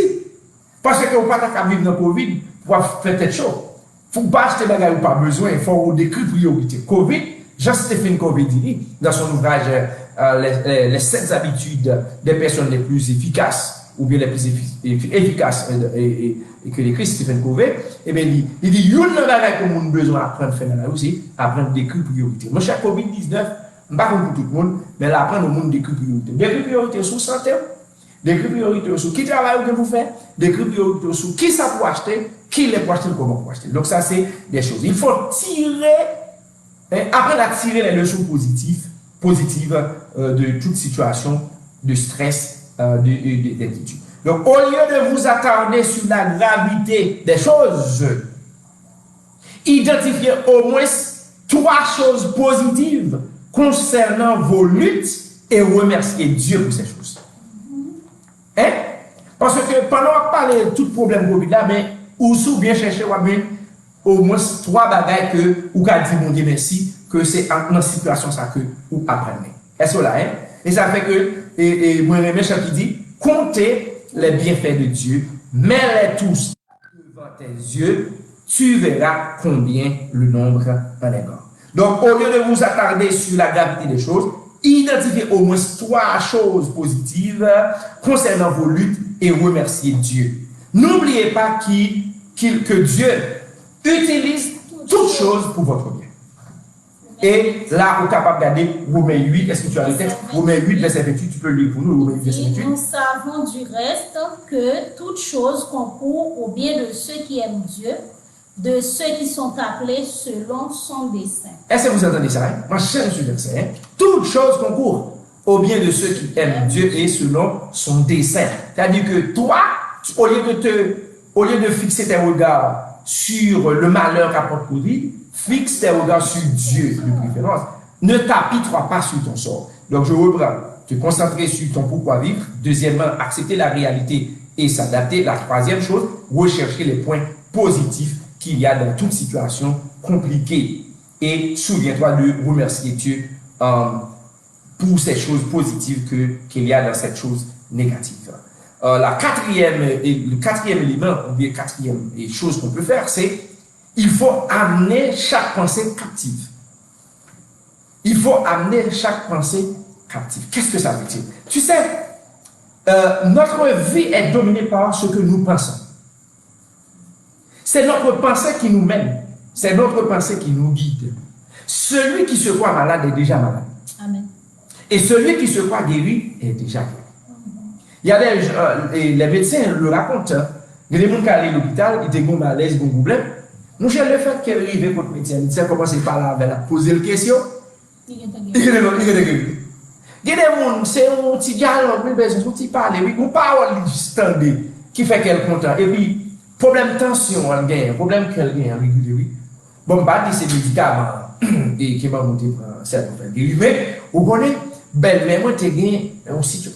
Parce que vous ne pouvez pas vivre dans le Covid pour faire tête chaud. Il ne faut pas acheter des bagages, pas besoin, il faut décrire priorité. Covid, Jean-Stéphane Covey dit dans son ouvrage les 7 habitudes des personnes les plus efficaces, ou bien les plus efficaces et que l'écrit Stephen Covey, eh bien, il dit, il y a un bagage que nous avons besoin d'apprendre à faire dans la vie aussi, apprendre à décrire priorité. Mon cher Covid-19, je ne sais pas pour tout le monde, mais là, apprendre au monde d'écrire priorité. D'écrire priorité sur santé, d'écrire priorité sur qui travaille que vous faites, d'écrire priorité sur qui ça pour acheter, qui les pour acheter, comment pour acheter. Donc, ça, c'est des choses. Il faut apprendre à tirer les leçons positives de toute situation de stress, d'inquiétude. Donc, au lieu de vous attarder sur la gravité des choses, identifiez au moins 3 choses positives concernant vos luttes et remerciez Dieu pour ces choses. Hein? Parce que pendant qu'on parle de tout problème Covid là, mais ou sous bien chercher au moins 3 bagages que ou qu'a dit mon Dieu merci que c'est dans situation ça que ou apprenez. Est-ce que là hein? Et ça fait que et moi j'aime ça qui dit comptez les bienfaits de Dieu, mets-les tous devant tes yeux, tu verras combien le nombre en est grand. Donc, au lieu de vous attarder sur la gravité des choses, identifiez au moins 3 choses positives concernant vos luttes et remerciez Dieu. N'oubliez pas que Dieu utilise toutes choses pour votre bien. Et là, on est capable de regarder Romains 8, est-ce que tu as le texte? Romains 8, verset 28, tu peux le lire pour nous, Romains 8, verset 28. Nous savons du reste que toutes choses concourent au bien de ceux qui aiment Dieu, de ceux qui sont appelés selon son dessein. Est-ce que vous entendez ça? Moi, je cherche ce verset. Hein? Toutes choses concourent au bien de ceux qui aiment Dieu et selon son dessein. C'est-à-dire que toi, au lieu de fixer tes regards sur le malheur qu'apporte pour lui, fixe tes regards sur Dieu de préférence. Ne t'apitoie pas sur ton sort. Donc je reprends. Te concentrer sur ton pourquoi vivre. Deuxièmement, accepter la réalité et s'adapter. La troisième chose, rechercher les points positifs qu'il y a dans toute situation compliquée. Et souviens-toi de remercier Dieu pour ces choses positives qu'il y a dans cette chose négative. Le quatrième élément, ou bien quatrième chose qu'on peut faire, c'est il faut amener chaque pensée captive. Il faut amener chaque pensée captive. Qu'est-ce que ça veut dire? Tu sais, notre vie est dominée par ce que nous pensons. C'est notre pensée qui nous mène. C'est notre pensée qui nous guide. Celui qui se croit malade est déjà malade. Amen. Et celui qui se croit guéri est déjà guéri. Il y a les médecins le racontent. Il y a des gens qui allaient à l'hôpital, ils étaient malaise, ils ont problème. Nous, j'ai le fait qu'elle arrive contre le médecin. Le médecin commence par là, avec la poser la question. Il y a des gens, c'est un petit dialogue, un petit parler, une parole qui fait qu'elle est contente. Et puis, problème de tension, elle gagne, problème qu'elle gagne régulier, oui. Bon, pas dit c'est médicaments et qui va monter pour certains fait guérir. Mais, vous connaissez, belle-mère, moi, tu as gagné,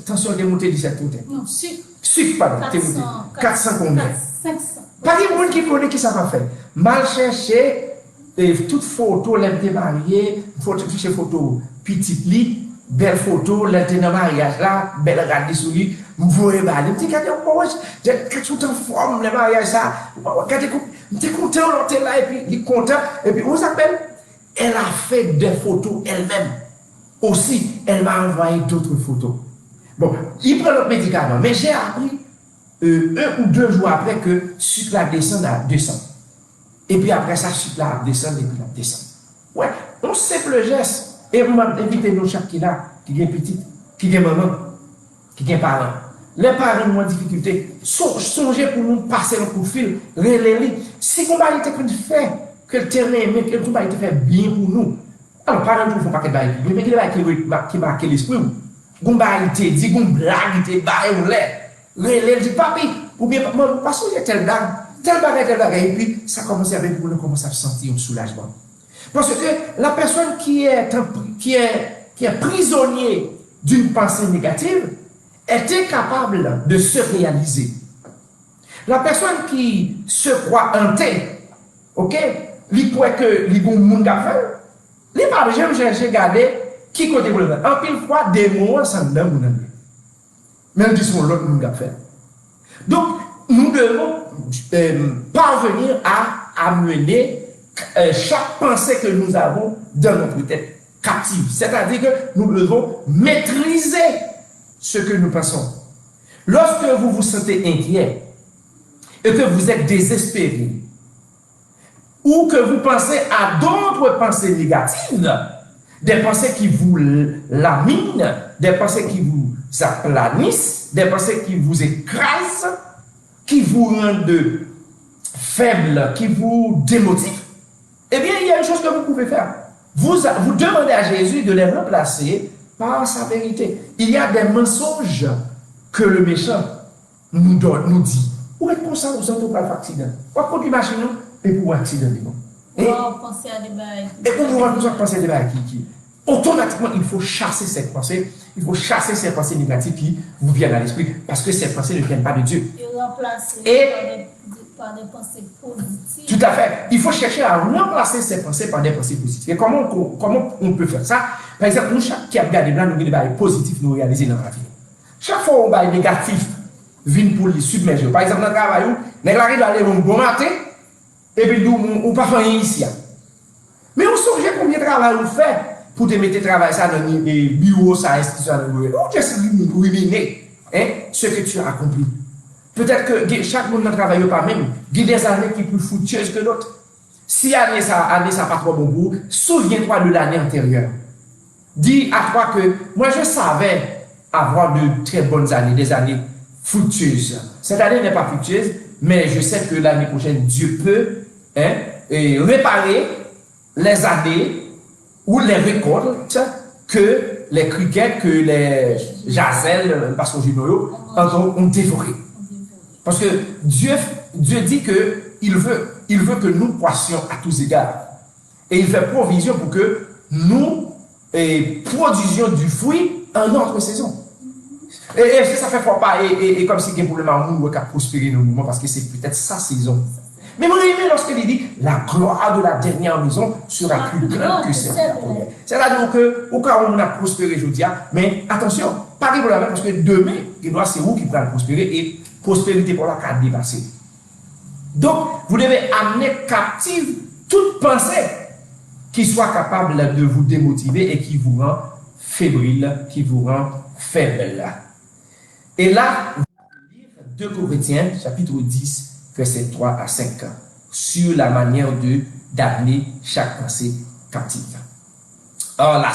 tension de monter de cette côté. Non, sucre. Sucre, pardon, 400 combien? 500. Pas de monde qui connaît qui ça va faire. Mal chercher, toute photo, l'être mariée, photo petite lit, belle photo, l'être dans mariage là, belle regarder sur lui, vous voyez, le petit gars, quand tu es en forme, le mariage ça, quand tu es content, tu es là, et puis il est content, et puis on s'appelle, elle a fait des photos elle-même. Aussi, elle m'a envoyé d'autres photos. Bon, il prend notre médicament, mais j'ai appris 1 ou 2 jours après que sucre la descend à 200. Et puis après ça, sucre la descend et puis la descend. Ouais, un simple geste. Et vous m'invitez nous chaque qui là, qui est petite, qui est maman, qui est parent. Les parents ont des difficultés. Songez pour nous passer le coup de fil, relais. Si vous avez été fait, que le terrain aimé, que tout a été fait bien pour nous. Alors, parents ne font pas que mais qui marque l'esprit. Vous avez été dit, vous blague, vous relais, dit papi, ou bien, parce que j'ai tel blague, et puis ça commence avec vous, on commence à sentir un soulagement. Parce que la personne qui est prisonnier d'une pensée négative est incapable de se réaliser. La personne qui se croit hantée, ok, il croit que les gens monde a fait, les pas j'aime chercher regarder qui côté pour le faire. En pile fois des mots ensemble dans mon ami. Même si son l'autre monde a fait. Donc nous devons parvenir à amener chaque pensée que nous avons dans notre tête captive. C'est-à-dire que nous devons maîtriser ce que nous pensons. Lorsque vous vous sentez inquiet et que vous êtes désespéré, ou que vous pensez à d'autres pensées négatives, des pensées qui vous laminent, des pensées qui vous aplanissent, des pensées qui vous écrasent, qui vous rendent faibles, qui vous démotivent, eh bien, il y a une chose que vous pouvez faire. Vous demandez à Jésus de les remplacer par sa vérité. Il y a des mensonges que le méchant nous dit. Où est-ce qu'on s'en sent pour l'accident? Ou à conduire machine et pour accident. Et pour pouvoir penser à des bails qui automatiquement, il faut chasser cette pensée. Il faut chasser ces pensées négatives qui vous viennent à l'esprit. Parce que ces pensées ne viennent pas de Dieu. Et remplacer par des pensées positives. Tout à fait. Il faut chercher à remplacer ces pensées par des pensées positives. Et comment on peut faire ça? Par exemple, nous, chaque qui a regardé blanc, nous avons des bails positifs nous réaliser dans la vie. Chaque fois on bail négatif, vient pour les submerger. Par exemple, dans le travail, nous arrivons à aller un bon matin, et puis nous, on ne peut pas faire ici. Mais on songe combien de travail on fait pour te mettre travail ça dans les bureaux, ça, institution, ou juste ruminer ce que tu as accompli. Peut-être que chaque monde ne travaille pas même. Il y a des années qui sont plus foutueuses que d'autres. Si année ça pas trop bon goût, souviens-toi de l'année antérieure. Dis à toi que moi je savais avoir de très bonnes années, des années fructueuses. Cette année n'est pas fructueuse, mais je sais que l'année prochaine, Dieu peut réparer les années ou les récoltes que les criquets, que les jazelles, parce que ont dévoré. Parce que Dieu dit que il veut que nous poissions à tous égards. Et il fait provision pour que nous produisions du fruit en notre saison. Et ça fait pas et comme si il y a un problème à nous qui a prospéré dans le moment parce que c'est peut-être sa saison. Mais moi, j'aime lorsqu'il dit la gloire de la dernière maison sera plus grande que celle de la première. C'est-à-dire que, au cas où on a prospéré, je dis, mais attention, pas pour la même parce que demain, c'est vous qui pourrez prospérer et prospérité pour la carte dépassée. Donc, vous devez amener captive toute pensée qui soit capable de vous démotiver et qui vous rend fébrile, qui vous rend faible. Et là, vous allez lire 2 Corinthiens, chapitre 10, versets 3 à 5, sur la manière d'amener chaque pensée captive. Alors,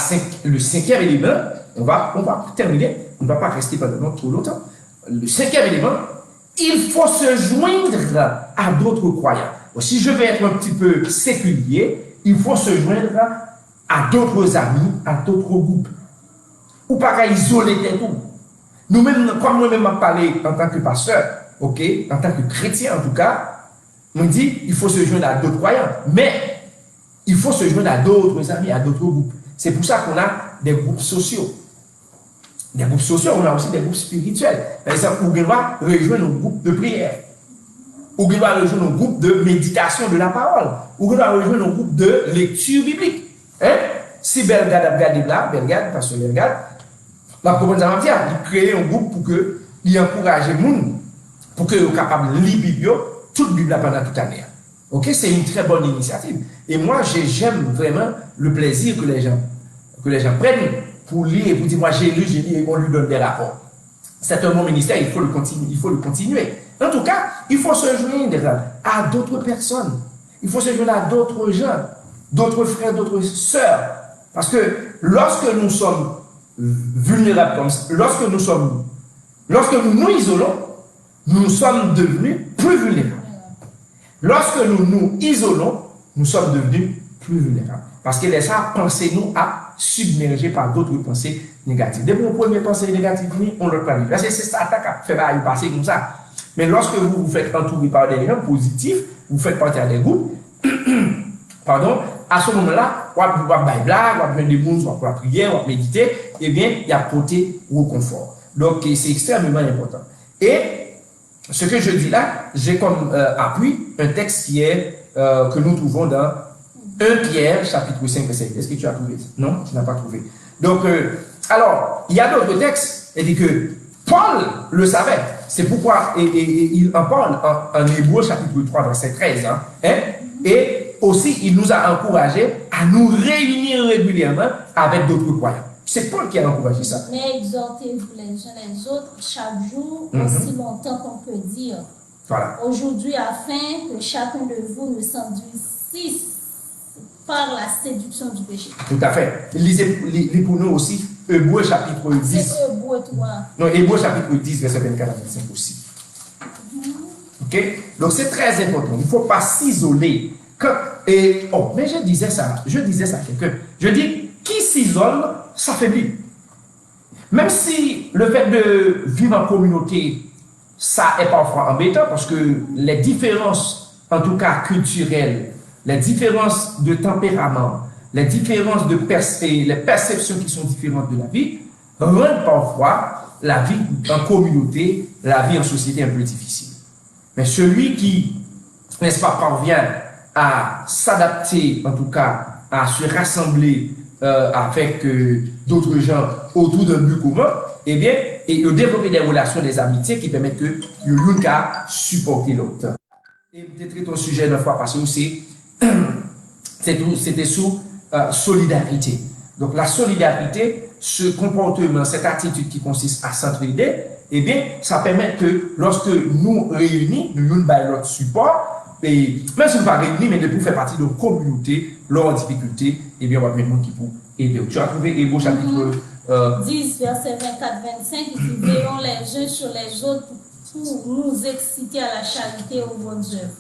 le 5e élément, on va terminer, on ne va pas rester pendant trop longtemps. Le 5e élément, il faut se joindre à d'autres croyants. Donc, si je vais être un petit peu séculier, il faut se joindre à d'autres amis, à d'autres groupes. Ou pas isoler tout. Nous-mêmes, comme moi-même m'a parlé en tant que pasteur, ok, en tant que chrétien en tout cas, on dit il faut se joindre à d'autres croyants, mais il faut se joindre à d'autres amis, à d'autres groupes. C'est pour ça qu'on a des groupes sociaux. Des groupes sociaux, on a aussi des groupes spirituels. Par exemple, on doit rejoindre un groupe de prière. On doit rejoindre un groupe de méditation de la parole. On doit rejoindre un groupe de lecture biblique. Hein? Si Belgade a regardé là, Belgade, parce que Belgade, la proposition il crée un groupe pour que il encourage les gens pour qu'ils soient capables de lire la Bible, toute la Bible pendant toute l'année. Ok, c'est une très bonne initiative. Et moi, j'aime vraiment le plaisir que les gens prennent pour lire et pour dire, moi j'ai lu et on lui donne des rapports. C'est un bon ministère, il faut le continuer. En tout cas, il faut se joindre à d'autres personnes. Il faut se joindre à d'autres gens, d'autres frères, d'autres sœurs. Parce que lorsque nous sommes vulnérables comme ça, lorsque nous nous isolons, nous sommes devenus plus vulnérables. Lorsque nous nous isolons, nous sommes devenus plus vulnérables. Parce que les ça, pensez-nous à submerger par d'autres pensées négatives. Dès que vos premières pensées négatives, on le planifie. Parce que c'est ça qui fait passer comme ça. Mais lorsque vous vous faites entourer par des gens positifs, vous faites partie à des groupes, pardon, à ce moment-là, on va faire des blagues, on va faire des gens, on va prier, on va méditer, eh bien, il y a porté au confort. Donc, c'est extrêmement important. Et ce que je dis là, j'ai comme appui un texte qui est, que nous trouvons dans 1 Pierre, chapitre 5, verset 8. Est-ce que tu as trouvé? Non, tu n'as pas trouvé. Donc, alors, il y a d'autres textes, et dit que Paul le savait. C'est pourquoi il en parle en Hébreux, chapitre 3, verset 13. Et aussi, il nous a encouragés à nous réunir régulièrement avec d'autres croyants. C'est Paul qui a encouragé ça. Mais exhortez-vous les uns les autres chaque jour, aussi longtemps qu'on peut dire. Voilà. Aujourd'hui, afin que chacun de vous ne s'endurcisse par la séduction du péché. Tout à fait. Lisez pour nous aussi Hébreux chapitre 10. C'est Hébreux 3. Non, Hébreux chapitre 10, verset 24 à 25 aussi. Ok? Donc c'est très important. Il ne faut pas s'isoler. Mais je disais ça à quelqu'un. Je dis, qui s'isole, s'affaiblit. Même si le fait de vivre en communauté, ça est parfois embêtant parce que les différences, en tout cas culturelles, les différences de tempérament, les différences de les perceptions qui sont différentes de la vie, rendent parfois la vie en communauté, la vie en société un peu difficile. Mais celui qui, n'est-ce pas, parvient à s'adapter, en tout cas, à se rassembler avec d'autres gens autour d'un but commun, eh bien, et de développer des relations, des amitiés qui permettent que l'un cas supporter l'autre. Et peut-être ton sujet une fois passé aussi, c'était sous solidarité. Donc la solidarité, ce comportement, cette attitude qui consiste à s'entraider, eh bien, ça permet que lorsque nous réunissons, nous nous donnons notre support, et même si vous ne pas réunis, mais de pour faire partie de la communauté, leurs difficultés, et bien, on va mettre monde qui pour aider. Tu as trouvé Hébreux chapitre 10, verset 24-25, il dit veillons les uns sur les autres pour nous exciter à la charité et aux bonnes œuvres.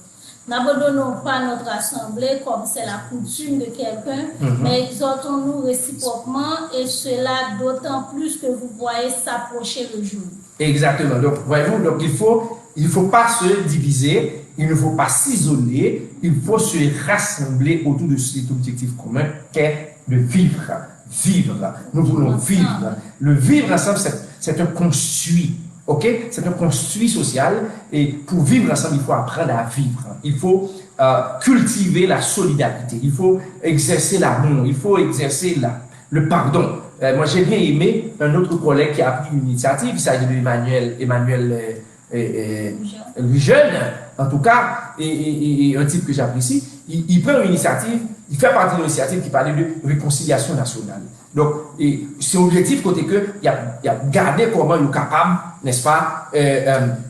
N'abandonnons pas notre assemblée comme c'est la coutume de quelqu'un, mais exhortons-nous réciproquement, et cela d'autant plus que vous voyez s'approcher le jour. Exactement. Donc, voyez-vous, donc il faut pas se diviser, il ne faut pas s'isoler, il faut se rassembler autour de cet objectif commun qu'est de vivre. Vivre. Nous voulons vivre. Le vivre ensemble, c'est un construit. Ok? C'est un construit social, et pour vivre ensemble, il faut apprendre à vivre. Il faut cultiver la solidarité. Il faut exercer l'amour. Il faut exercer le pardon. Moi, j'ai bien aimé un autre collègue qui a pris une initiative. Il s'agit d'Emmanuel Jeune, en tout cas, et un type que j'apprécie. Il prend une initiative, il fait partie d'une initiative qui parlait de réconciliation nationale. Donc, c'est objectif côté que il y a gardé comment il est capable, n'est-ce pas,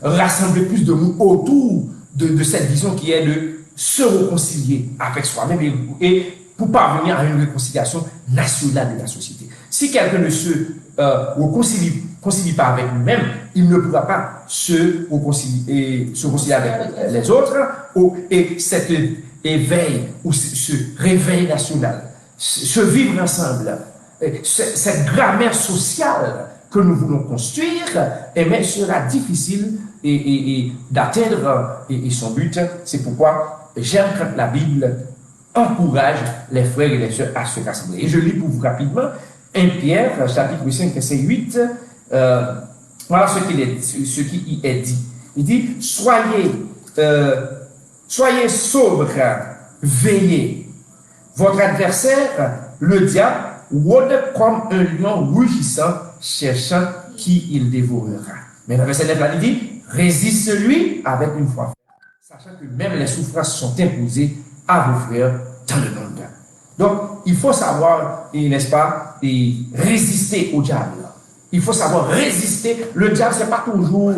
rassembler plus de monde autour de cette vision qui est de se réconcilier avec soi-même et pour parvenir à une réconciliation nationale de la société. Si quelqu'un ne se réconcilie pas avec lui-même, il ne pourra pas se réconcilier avec les autres, et cet éveil ou ce réveil national, ce vivre ensemble, cette grammaire sociale que nous voulons construire, mais sera difficile d'atteindre son but. C'est pourquoi j'aime quand la Bible encourage les frères et les sœurs à se rassembler. Et je lis pour vous rapidement 1 Pierre, chapitre 5, verset 8. Voilà ce qui y est dit. Il dit, soyez sobres, veillez. Votre adversaire, le diable, rôde comme un lion rugissant, cherchant qui il dévorera. Mais le verset 9 là, il dit, résiste-lui avec une foi, sachant que même les souffrances sont imposées à vos frères dans le monde. Donc, il faut savoir, n'est-ce pas, résister au diable. Il faut savoir résister. Le diable, c'est pas toujours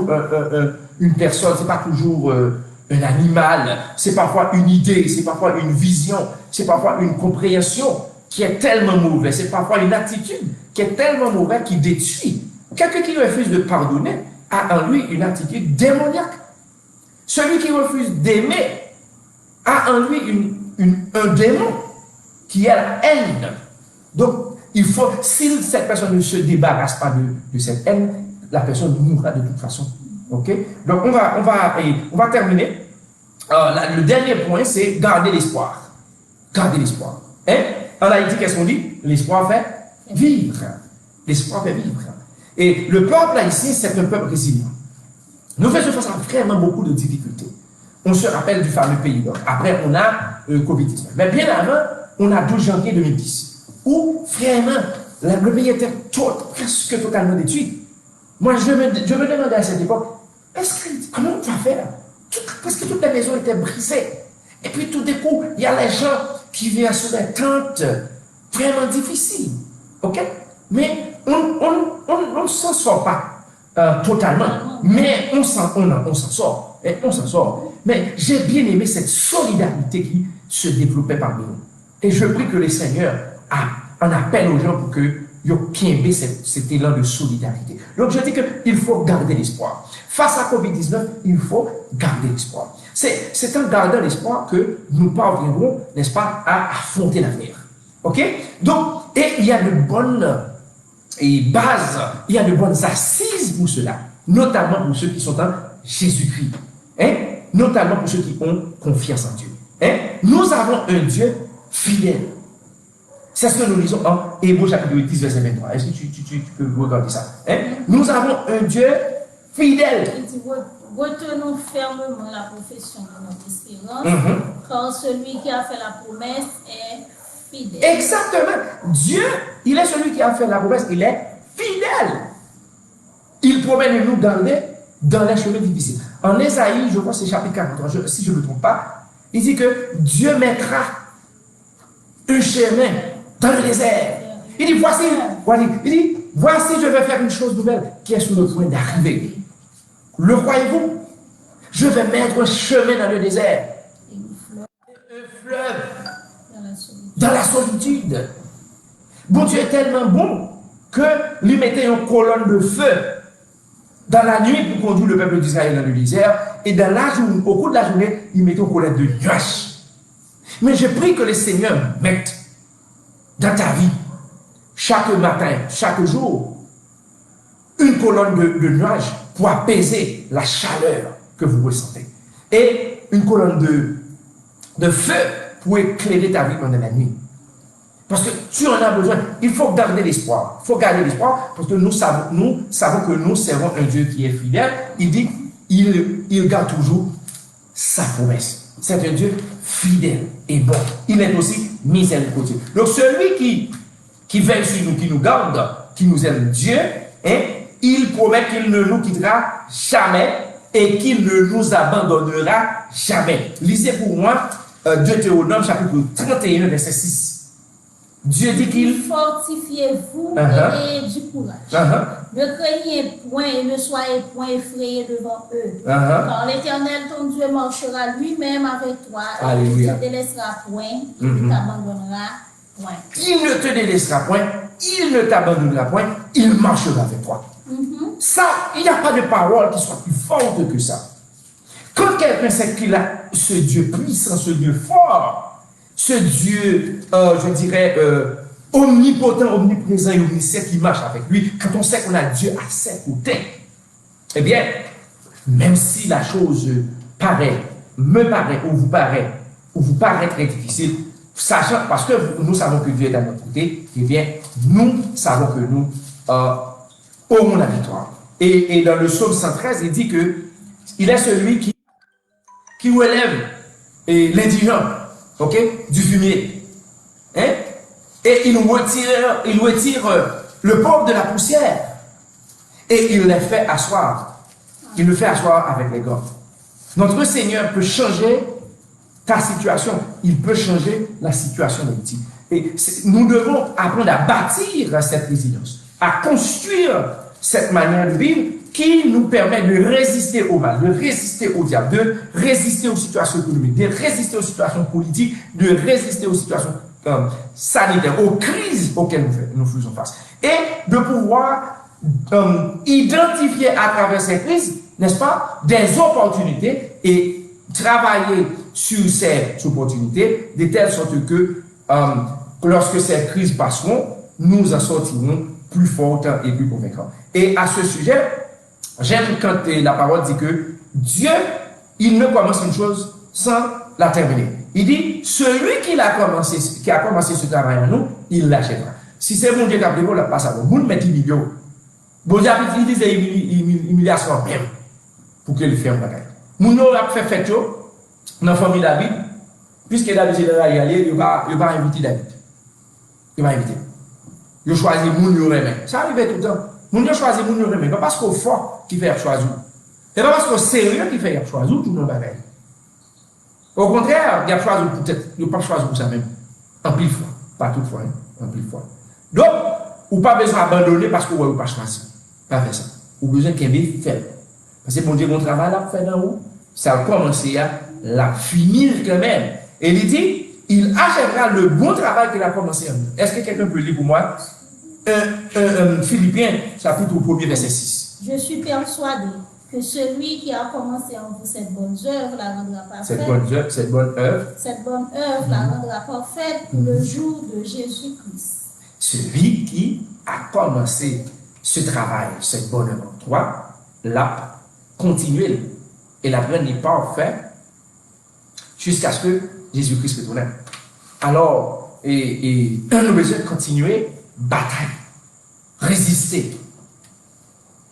une personne, c'est pas toujours un animal, c'est parfois une idée, c'est parfois une vision, c'est parfois une compréhension qui est tellement mauvaise, c'est parfois une attitude qui est tellement mauvaise qui détruit. Quelqu'un qui refuse de pardonner a en lui une attitude démoniaque. Celui qui refuse d'aimer a en lui un démon qui est la haine. Donc, il faut, si cette personne ne se débarrasse pas de cette haine, la personne mourra de toute façon. Ok? Donc, on va terminer. Le dernier point, c'est garder l'espoir. Garder l'espoir. Hein? En Haïti, qu'est-ce qu'on dit? L'espoir fait vivre. L'espoir fait vivre. Et le peuple haïtien, c'est un peuple résilient. Nous faisons face à vraiment beaucoup de difficultés. On se rappelle du fameux pays d'or. Après, on a Covid-19. Mais bien avant, on a 12 janvier 2010. Où, vraiment, le pays était presque totalement détruit. Moi, je me demandais à cette époque, comment on va faire? Parce que toutes les maisons étaient brisées. Et puis, tout d'un coup, il y a les gens qui viennent sur des tentes vraiment difficiles. OK? Mais on ne s'en sort pas totalement. Mais on s'en sort. Et on s'en sort. Mais j'ai bien aimé cette solidarité qui se développait parmi nous. Et je prie que le Seigneur en appelle aux gens pour que ils aient cet élan de solidarité. Donc je dis qu'il faut garder l'espoir. Face à Covid-19, il faut garder l'espoir. C'est en gardant l'espoir que nous parviendrons, n'est-ce pas, à affronter l'avenir. OK? Donc, et il y a de bonnes bases, il y a de bonnes assises pour cela, notamment pour ceux qui sont en Jésus-Christ. Hein? Notamment pour ceux qui ont confiance en Dieu. Hein? Nous avons un Dieu fidèle. C'est ce que nous lisons en Hébreux chapitre 10, verset 23. Est-ce que tu peux regarder ça? Hein? Nous avons un Dieu fidèle. Il dit, retenons fermement la profession de notre espérance, car celui qui a fait la promesse est fidèle. Exactement. Dieu, il est celui qui a fait la promesse, il est fidèle. Il promet de nous garder dans les chemins difficiles. En Ésaïe, je crois que c'est chapitre 43, si je ne me trompe pas, il dit que Dieu mettra un chemin dans le désert. Il dit, voici, je vais faire une chose nouvelle qui est sur le point d'arriver. Le croyez-vous? Je vais mettre un chemin dans le désert. solitude. Bon Dieu est tellement bon que lui mettait une colonne de feu dans la nuit pour conduire le peuple d'Israël dans le désert, et dans la journée, au cours de la journée, il mettait une colonne de nuages. Mais je prie que le Seigneur mette dans ta vie, chaque matin, chaque jour, une colonne de nuages pour apaiser la chaleur que vous ressentez. Et une colonne de feu pour éclairer ta vie pendant la nuit. Parce que tu en as besoin. Il faut garder l'espoir. Il faut garder l'espoir parce que nous savons que nous servons un Dieu qui est fidèle. Il dit il garde toujours sa promesse. C'est un Dieu fidèle et bon. Il est aussi miséricordieux. Donc celui qui veille sur nous, qui nous garde, qui nous aime Dieu, hein, il promet qu'il ne nous quittera jamais et qu'il ne nous abandonnera jamais. Lisez pour moi Deutéronome chapitre 31, verset 6. Dieu dit qu'il fortifiez-vous et ayez du courage. Ne craignez point et ne soyez point effrayés devant eux. Car l'Éternel, ton Dieu, marchera lui-même avec toi. Et il ne te délaissera point, il ne t'abandonnera point. Il ne te délaissera point, il ne t'abandonnera point, il marchera avec toi. Ça, il n'y a pas de parole qui soit plus forte que ça. Quand quelqu'un sait qu'il a ce Dieu puissant, ce Dieu fort, ce Dieu, je dirais, omnipotent, omniprésent et omniscient qui marche avec lui, quand on sait qu'on a Dieu à ses côtés, eh bien, même si la chose me paraît, ou vous paraît très difficile, sachant, parce que nous savons que Dieu est à notre côté, eh bien, nous savons que nous aurons la victoire. Et dans le psaume 113, il dit que il est celui qui relève l'indigent, du fumier. Hein? Et il retire le pauvre de la poussière. Et il le fait asseoir. Il le fait asseoir avec les grands. Notre Seigneur peut changer ta situation. Il peut changer la situation de l'outil. Et nous devons apprendre à bâtir cette résilience, à construire cette manière de vivre qui nous permet de résister au mal, de résister au diable, de résister aux situations économiques, de résister aux situations politiques, de résister aux situations sanitaires, aux crises auxquelles nous faisons face. Et de pouvoir identifier à travers ces crises, n'est-ce pas, des opportunités et travailler sur ces opportunités de telle sorte que lorsque ces crises passeront, nous en sortirons plus fortes et plus convaincants. Et à ce sujet, j'aime quand la parole dit que Dieu, il ne commence une chose sans la terminer. Il dit, celui qui a commencé ce travail en nous, il l'achèvera. Si c'est mon Dieu qui a pris, il passe à vous. Vous mettez millions. Bon Dieu a dit des humiliations même pour qu'il fasse un bagage. Mon Dieu a fait fête dans la famille David, puisque David est là, il va inviter David. Il va inviter. Il choisit mon Dieu même. Ça arrive tout le temps. Mon Dieu choisit mon Dieu même. Pas parce qu'au fort qui fait choisir. Et pas parce qu'au sérieux qui fait choisir tout le monde bagaille. Au contraire, il a choisi peut-être, il n'a pas choisi pour ça même. En pile fois. Pas toutefois, en pile fois. Donc, ou pas besoin d'abandonner parce que vous n'avez pas choisi. Pas faire ça. Ou besoin qu'un faire. Parce que mon Dieu, mon travail là, fait dans où? Ça a commencé à la finir quand même. Et il dit, il achèvera le bon travail qu'il a commencé en nous. Est-ce que quelqu'un peut lire pour moi Philippiens, chapitre 1er, verset 6. Je suis persuadé que celui qui a commencé en vous cette bonne œuvre la rendra parfaite. Cette bonne œuvre la rendra parfaite pour le jour de Jésus-Christ. Celui qui a commencé ce travail, cette bonne œuvre en toi, l'a continué. Et la vraie n'est pas faite jusqu'à ce que Jésus-Christ retourne. Alors, et nous avons besoin de continuer, bataille, résister.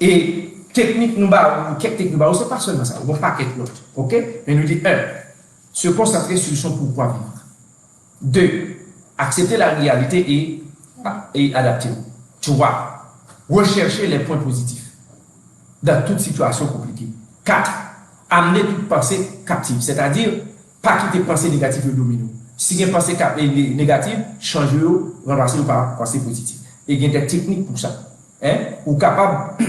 Et technique nous c'est pas seulement ça, on va pas quelque chose. Ok? Mais nous dit 1, se concentrer sur son pourquoi vivre. 2, accepter la réalité et adapter. 3, rechercher les points positifs dans toute situation compliquée. 4, amener toute pensée captive, c'est-à-dire pas quitter pensée négative et domino. Si il y a une pensée négative, changez-le, remplacez-le par pensée positive. Et il y a des techniques pour ça. Hein? Ou capable,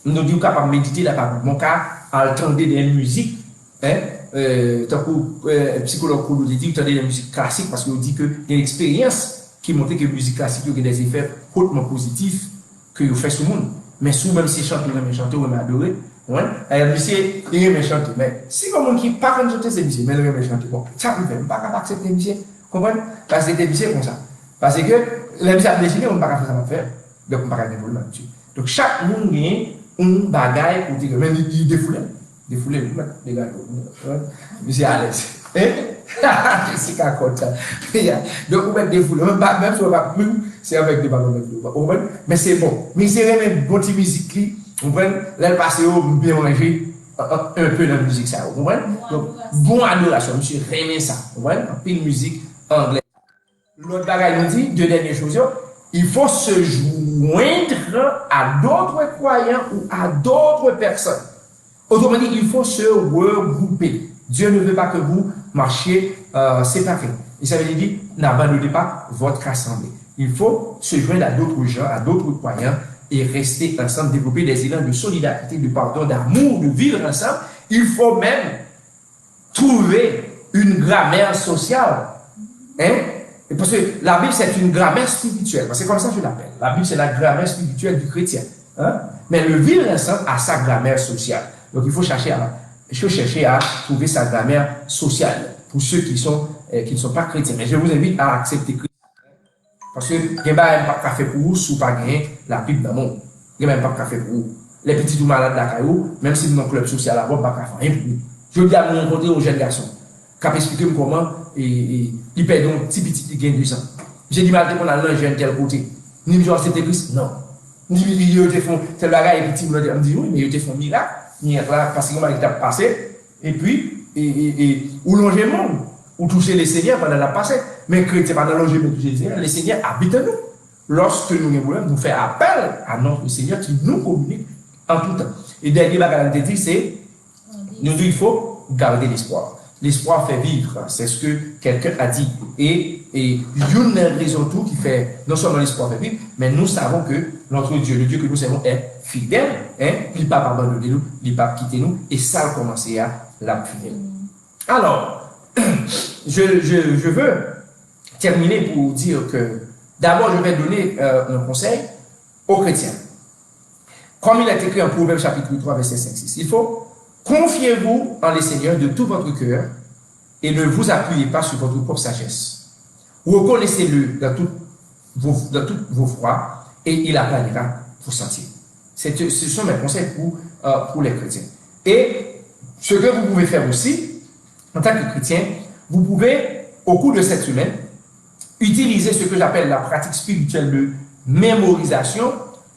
nous disons capable de méditer la parole. Mon cas, à entendre des musiques, hein? tant que psychologue nous dit, vous avez la musique classique parce qu'on dit qu'il y a une expérience qui montre que la musique classique a des effets hautement positifs que vous faites sur le monde. Mais si même si chanter, vous chanter, vous m'adorez. Ouais. Alors, monsieur, il aime chanter. Mais si quelqu'un qui ne parle pas chanter, c'est monsieur, mais il aime chanter. Bon, ça ne peut pas accepter monsieur. Comprenez? Parce que c'est monsieur comme ça. Parce que la musique a défini, on ne peut pas faire ça à faire. Donc, on ne peut pas faire ça monsieur. Donc, chaque monde a un bagage pour dire que même il défoule. Défoulé, les gars. Monsieur à l'aise. C'est qu'à côté. Donc, on va défouler. Même si on va plus, c'est avec des ballons. Mais c'est bon. Mais c'est même bon petite musique qui, vous comprenez, là, le passé, on bien manger un peu de la musique, ça, vous comprenez? Donc, bon adoration, monsieur, remet ça, vous comprenez? Un peu de musique anglaise. L'autre bagage nous dit, deux dernières choses, il faut se joindre à d'autres croyants ou à d'autres personnes. Autrement dit, il faut se regrouper. Dieu ne veut pas que vous marchiez séparés. Et ça veut dire, n'abandonnez pas votre assemblée. Il faut se joindre à d'autres gens, à d'autres croyants et rester ensemble, développer des élans de solidarité, de pardon, d'amour, de vivre ensemble. Il faut même trouver une grammaire sociale. Hein? Et parce que la Bible, c'est une grammaire spirituelle. C'est comme ça que je l'appelle. La Bible, c'est la grammaire spirituelle du chrétien. Hein? Mais le vivre ensemble a sa grammaire sociale. Donc, il faut chercher à trouver sa grammaire sociale pour ceux qui ne sont pas chrétiens. Mais je vous invite à accepter Christ. Parce que il n'y a pas de café pour vous si vous n'avez pas la Bible dans le monde. Il n'y a même pas de café pour vous. Les petits ou malades de la caillou, même si nous avons un club social là-bas, il n'y a pas de café pour vous. Je dis à mon rencontrer aux jeunes garçons, qui ont expliqué comment ils perdent un petit qui gagne du sang. J'ai dit, malgré qu'on a l'un jeune tel côté. Ni me accepter Christ, non. Ni ils te font, c'est le bagage petit, on me dit, oui, mais ils te font miracle. Parce que comment il t'a passé, et puis, ou longer le monde, ou toucher les seigneurs pendant la passée. Mais chrétien, pendant longer le toucher les seigneurs, les seigneurs habitent en nous. Lorsque nous avons problème, nous faisons appel à notre Seigneur qui nous communique en tout temps. Et dernier bagage de dit, c'est, nous dit, il faut garder l'espoir. L'espoir fait vivre, c'est ce que quelqu'un a dit. Et une raison tout qui fait, non seulement l'espoir fait vivre, mais nous savons que notre Dieu, le Dieu que nous savons est fidèle, hein? Il ne va pas abandonner nous, il ne va pas quitter nous, et ça a commencé à la fidèle. Alors, je veux terminer pour dire que, d'abord, je vais donner un conseil aux chrétiens. Comme il est écrit en Proverbe chapitre 3, verset 5-6, il faut confiez-vous en les seigneurs de tout votre cœur et ne vous appuyez pas sur votre propre sagesse. Reconnaissez-le dans toutes vos voies et il aplanira vos sentiers. Ce sont mes conseils pour les chrétiens. Et ce que vous pouvez faire aussi, en tant que chrétien, vous pouvez, au cours de cette semaine, utiliser ce que j'appelle la pratique spirituelle de mémorisation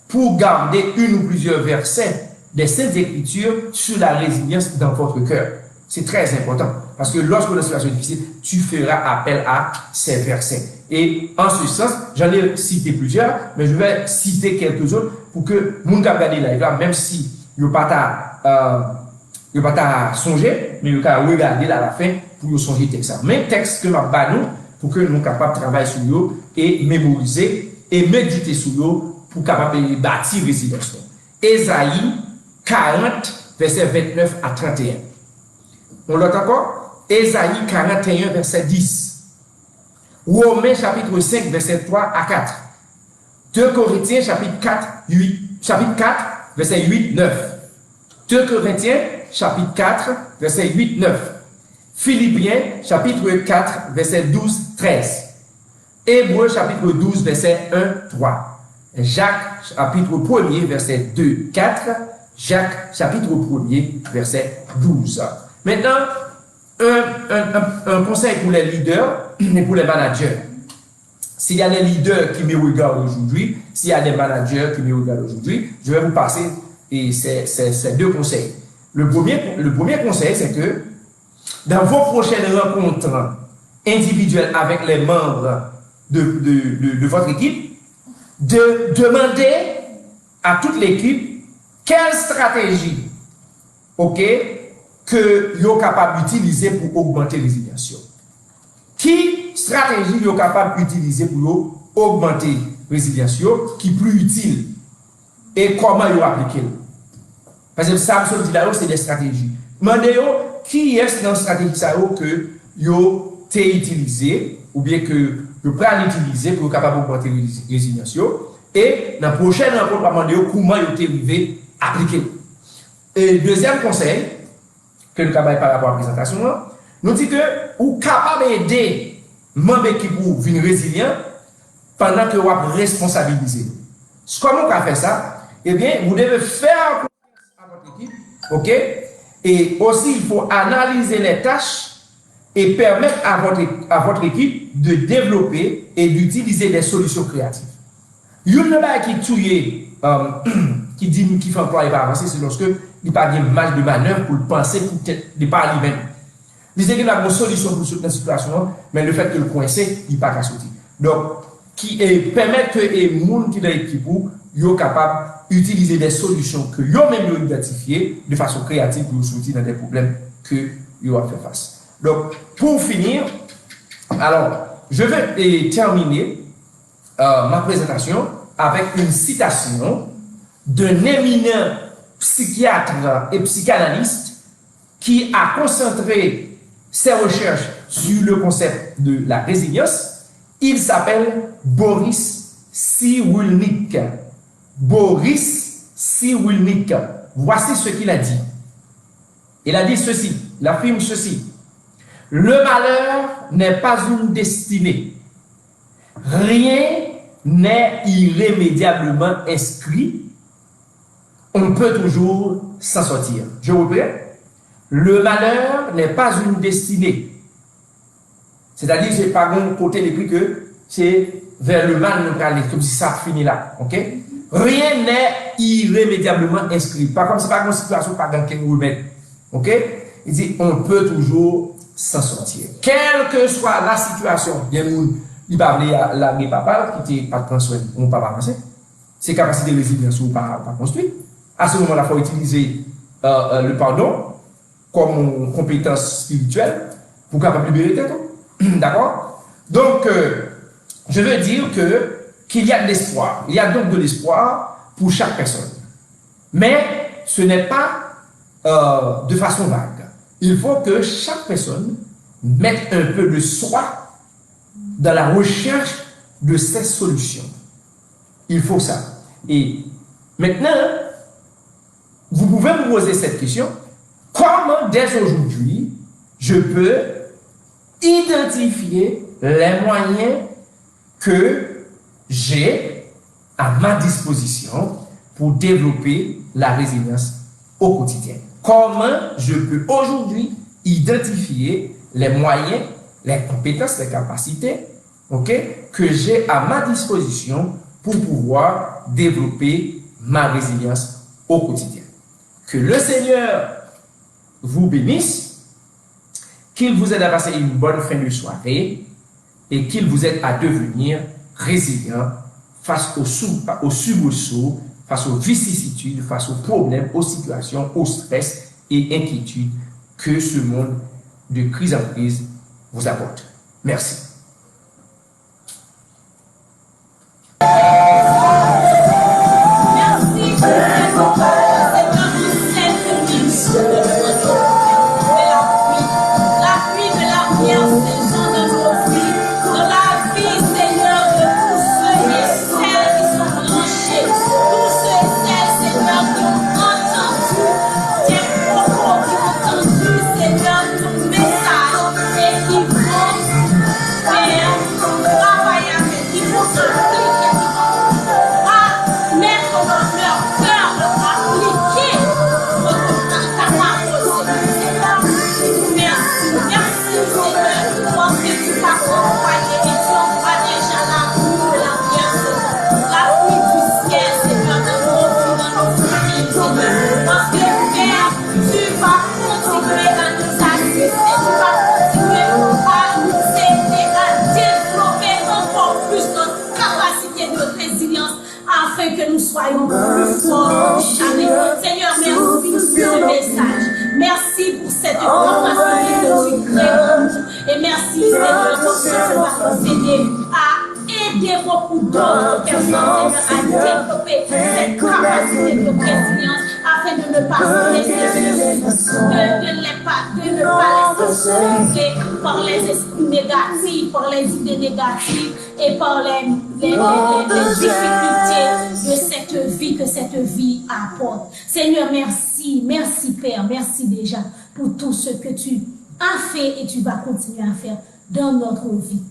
pour garder une ou plusieurs versets des Saintes Écritures sur la résilience dans votre cœur. C'est très important. Parce que lorsque la situation est difficile, tu feras appel à ces versets. Et en ce sens, j'en ai cité plusieurs, mais je vais citer quelques autres pour que mon cap regarder là, même si il n'y a pas à songer, mais il y a regarder à la fin pour songer texte. Mais texte que m'a nous pour que nous soyons capables de travailler sur eux et mémoriser et méditer sur eux pour capable bâtir résilience. Ésaïe 40, verset 29 à 31. On l'entend encore? Ésaïe 41, verset 10. Romains chapitre 5, verset 3 à 4. 2 Corinthiens chapitre 4, verset 8, 9. 2 Corinthiens chapitre 4, verset 8, 9. Philippiens chapitre 4, verset 12, 13. Hébreux chapitre 12, verset 1, 3. Jacques chapitre 1er, verset 2, 4. Jacques chapitre 1er, verset 12. Maintenant, un conseil pour les leaders et pour les managers. S'il y a des leaders qui me regardent aujourd'hui, s'il y a des managers qui me regardent aujourd'hui, je vais vous passer ces deux conseils. Le premier conseil, c'est que dans vos prochaines rencontres individuelles avec les membres de votre équipe, de demander à toute l'équipe quelle stratégie, que vous êtes capable d'utiliser pour augmenter la résilience. Qui stratégie vous êtes capable d'utiliser pour augmenter la résilience, qui est plus utile et comment vous appliquez. Parce que ça, c'est des stratégies. Demandez qui est dans la stratégie que yo t'es utilisé ou bien que vous pouvez l'utiliser pour capable augmenter la résilience. Et dans la prochaine rencontre, on va demander comment vous êtes arrivé à appliquer. Et deuxième conseil, que nous avons par rapport à la présentation, nous dit que vous êtes capable d'aider membres qui pour venir résilient pendant que vous êtes responsabilisé. Comment on va faire ça? Eh bien, vous devez faire à votre équipe, ok? Et aussi, il faut analyser les tâches et permettre à votre équipe de développer et d'utiliser des solutions créatives. Une qui tue, qui dit qui fait employer pas avancer, c'est lorsque il n'y a pas de marge de manœuvre pour le penser, pour ne pas lui-même. Il dit qu'il a une solution pour cette situation, mais le fait que le coincé, il n'est pas qu'à sortir. Donc, qui permet que les gens qui sont dans l'équipe soient capables d'utiliser des solutions que eux-mêmes ont identifiées de façon créative pour sortir dans des problèmes que ils ont fait face. Donc, pour finir, alors, je vais terminer ma présentation avec une citation d'un éminent psychiatre et psychanalyste qui a concentré ses recherches sur le concept de la résilience. Il s'appelle Boris Cyrulnik. Boris Cyrulnik. Voici ce qu'il a dit. Il a dit ceci, il affirme ceci. Le malheur n'est pas une destinée. Rien n'est irrémédiablement inscrit. On peut toujours s'en sortir. Je reprends. Le malheur n'est pas une destinée. C'est-à-dire, c'est pas un côté écrit que c'est vers le mal nous aller, comme si ça finit là. Ok? Rien n'est irrémédiablement inscrit. Pas comme c'est pas une situation, pas dans quel remède. Ok? Il dit, on peut toujours s'en sortir. Quelle que soit la situation, il y a il va appeler la papa qui n'était pas de soin, on ne peut pas avancer. Ses capacités de résilience ou pas construites. À ce moment-là, il faut utiliser le pardon comme compétence spirituelle pour capable libérer tête. D'accord? Donc, je veux dire qu'il y a de l'espoir. Il y a donc de l'espoir pour chaque personne. Mais ce n'est pas de façon vague. Il faut que chaque personne mette un peu de soi dans la recherche de ces solutions. Il faut ça. Et maintenant, vous pouvez me poser cette question. Comment, dès aujourd'hui, je peux identifier les moyens que j'ai à ma disposition pour développer la résilience au quotidien? Comment je peux aujourd'hui identifier les moyens, les compétences, les capacités, que j'ai à ma disposition pour pouvoir développer ma résilience au quotidien? Que le Seigneur vous bénisse, qu'il vous aide à passer une bonne fin de soirée et qu'il vous aide à devenir résilient face aux soubresauts, face aux vicissitudes, face aux problèmes, aux situations, au stress et inquiétudes que ce monde de crise en crise vous apporte. Merci. Soyons plus forts jamais. Seigneur, merci pour ce message. Merci pour cette capacité que tu crées. Et merci, Seigneur, parce que tu vas nous aider à aider beaucoup d'autres personnes, Seigneur, à développer cette capacité de résilience afin afin de ne pas laisser de ne pas laisser souffler par les esprits négatifs, par les idées négatives et par les difficultés de cette vie que cette vie apporte. Seigneur, merci, merci Père, merci déjà pour tout ce que tu as fait et tu vas continuer à faire dans notre vie.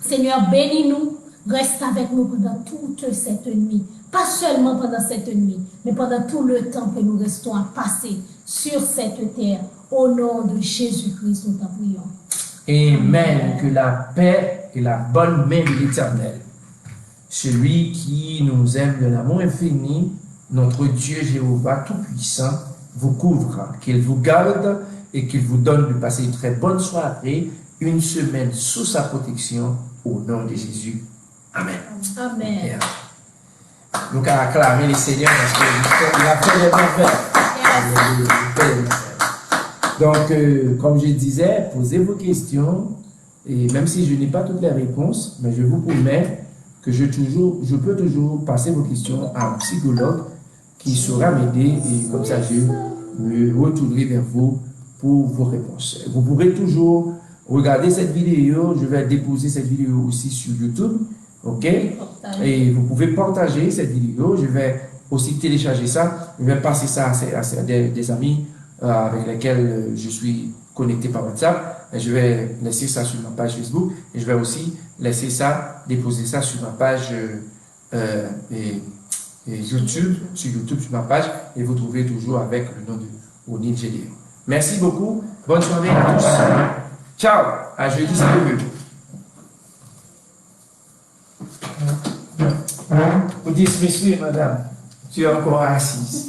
Seigneur, bénis-nous, reste avec nous pendant toute cette nuit. Pas seulement pendant cette nuit, mais pendant tout le temps que nous restons à passer sur cette terre. Au nom de Jésus-Christ, nous t'en prions. Amen. Que la paix et la bonne main de l'Éternel, celui qui nous aime de l'amour infini, notre Dieu Jéhovah Tout-Puissant, vous couvre, qu'il vous garde et qu'il vous donne de passer une très bonne soirée, une semaine sous sa protection, au nom de Jésus. Amen. Amen. Yeah. Nous allons acclamer le Seigneur parce qu'il a fait des merveilles. Donc, comme je disais, posez vos questions et même si je n'ai pas toutes les réponses, mais je vous promets que je peux toujours passer vos questions à un psychologue qui saura m'aider et comme ça je me retournerai vers vous pour vos réponses. Vous pourrez toujours regarder cette vidéo, je vais déposer cette vidéo aussi sur YouTube, ok? Et vous pouvez partager cette vidéo, je vais aussi télécharger ça, je vais passer ça à des amis avec lesquels je suis connecté par WhatsApp, et je vais laisser ça sur ma page Facebook, et je vais aussi laisser ça, déposer ça sur ma page YouTube, sur ma page, et vous trouvez toujours avec le nom de O'Neil Gédéon. Merci beaucoup, bonne soirée à tous. Ciao, à jeudi si vous voulez. Vous dites, monsieur, madame, tu es encore assise.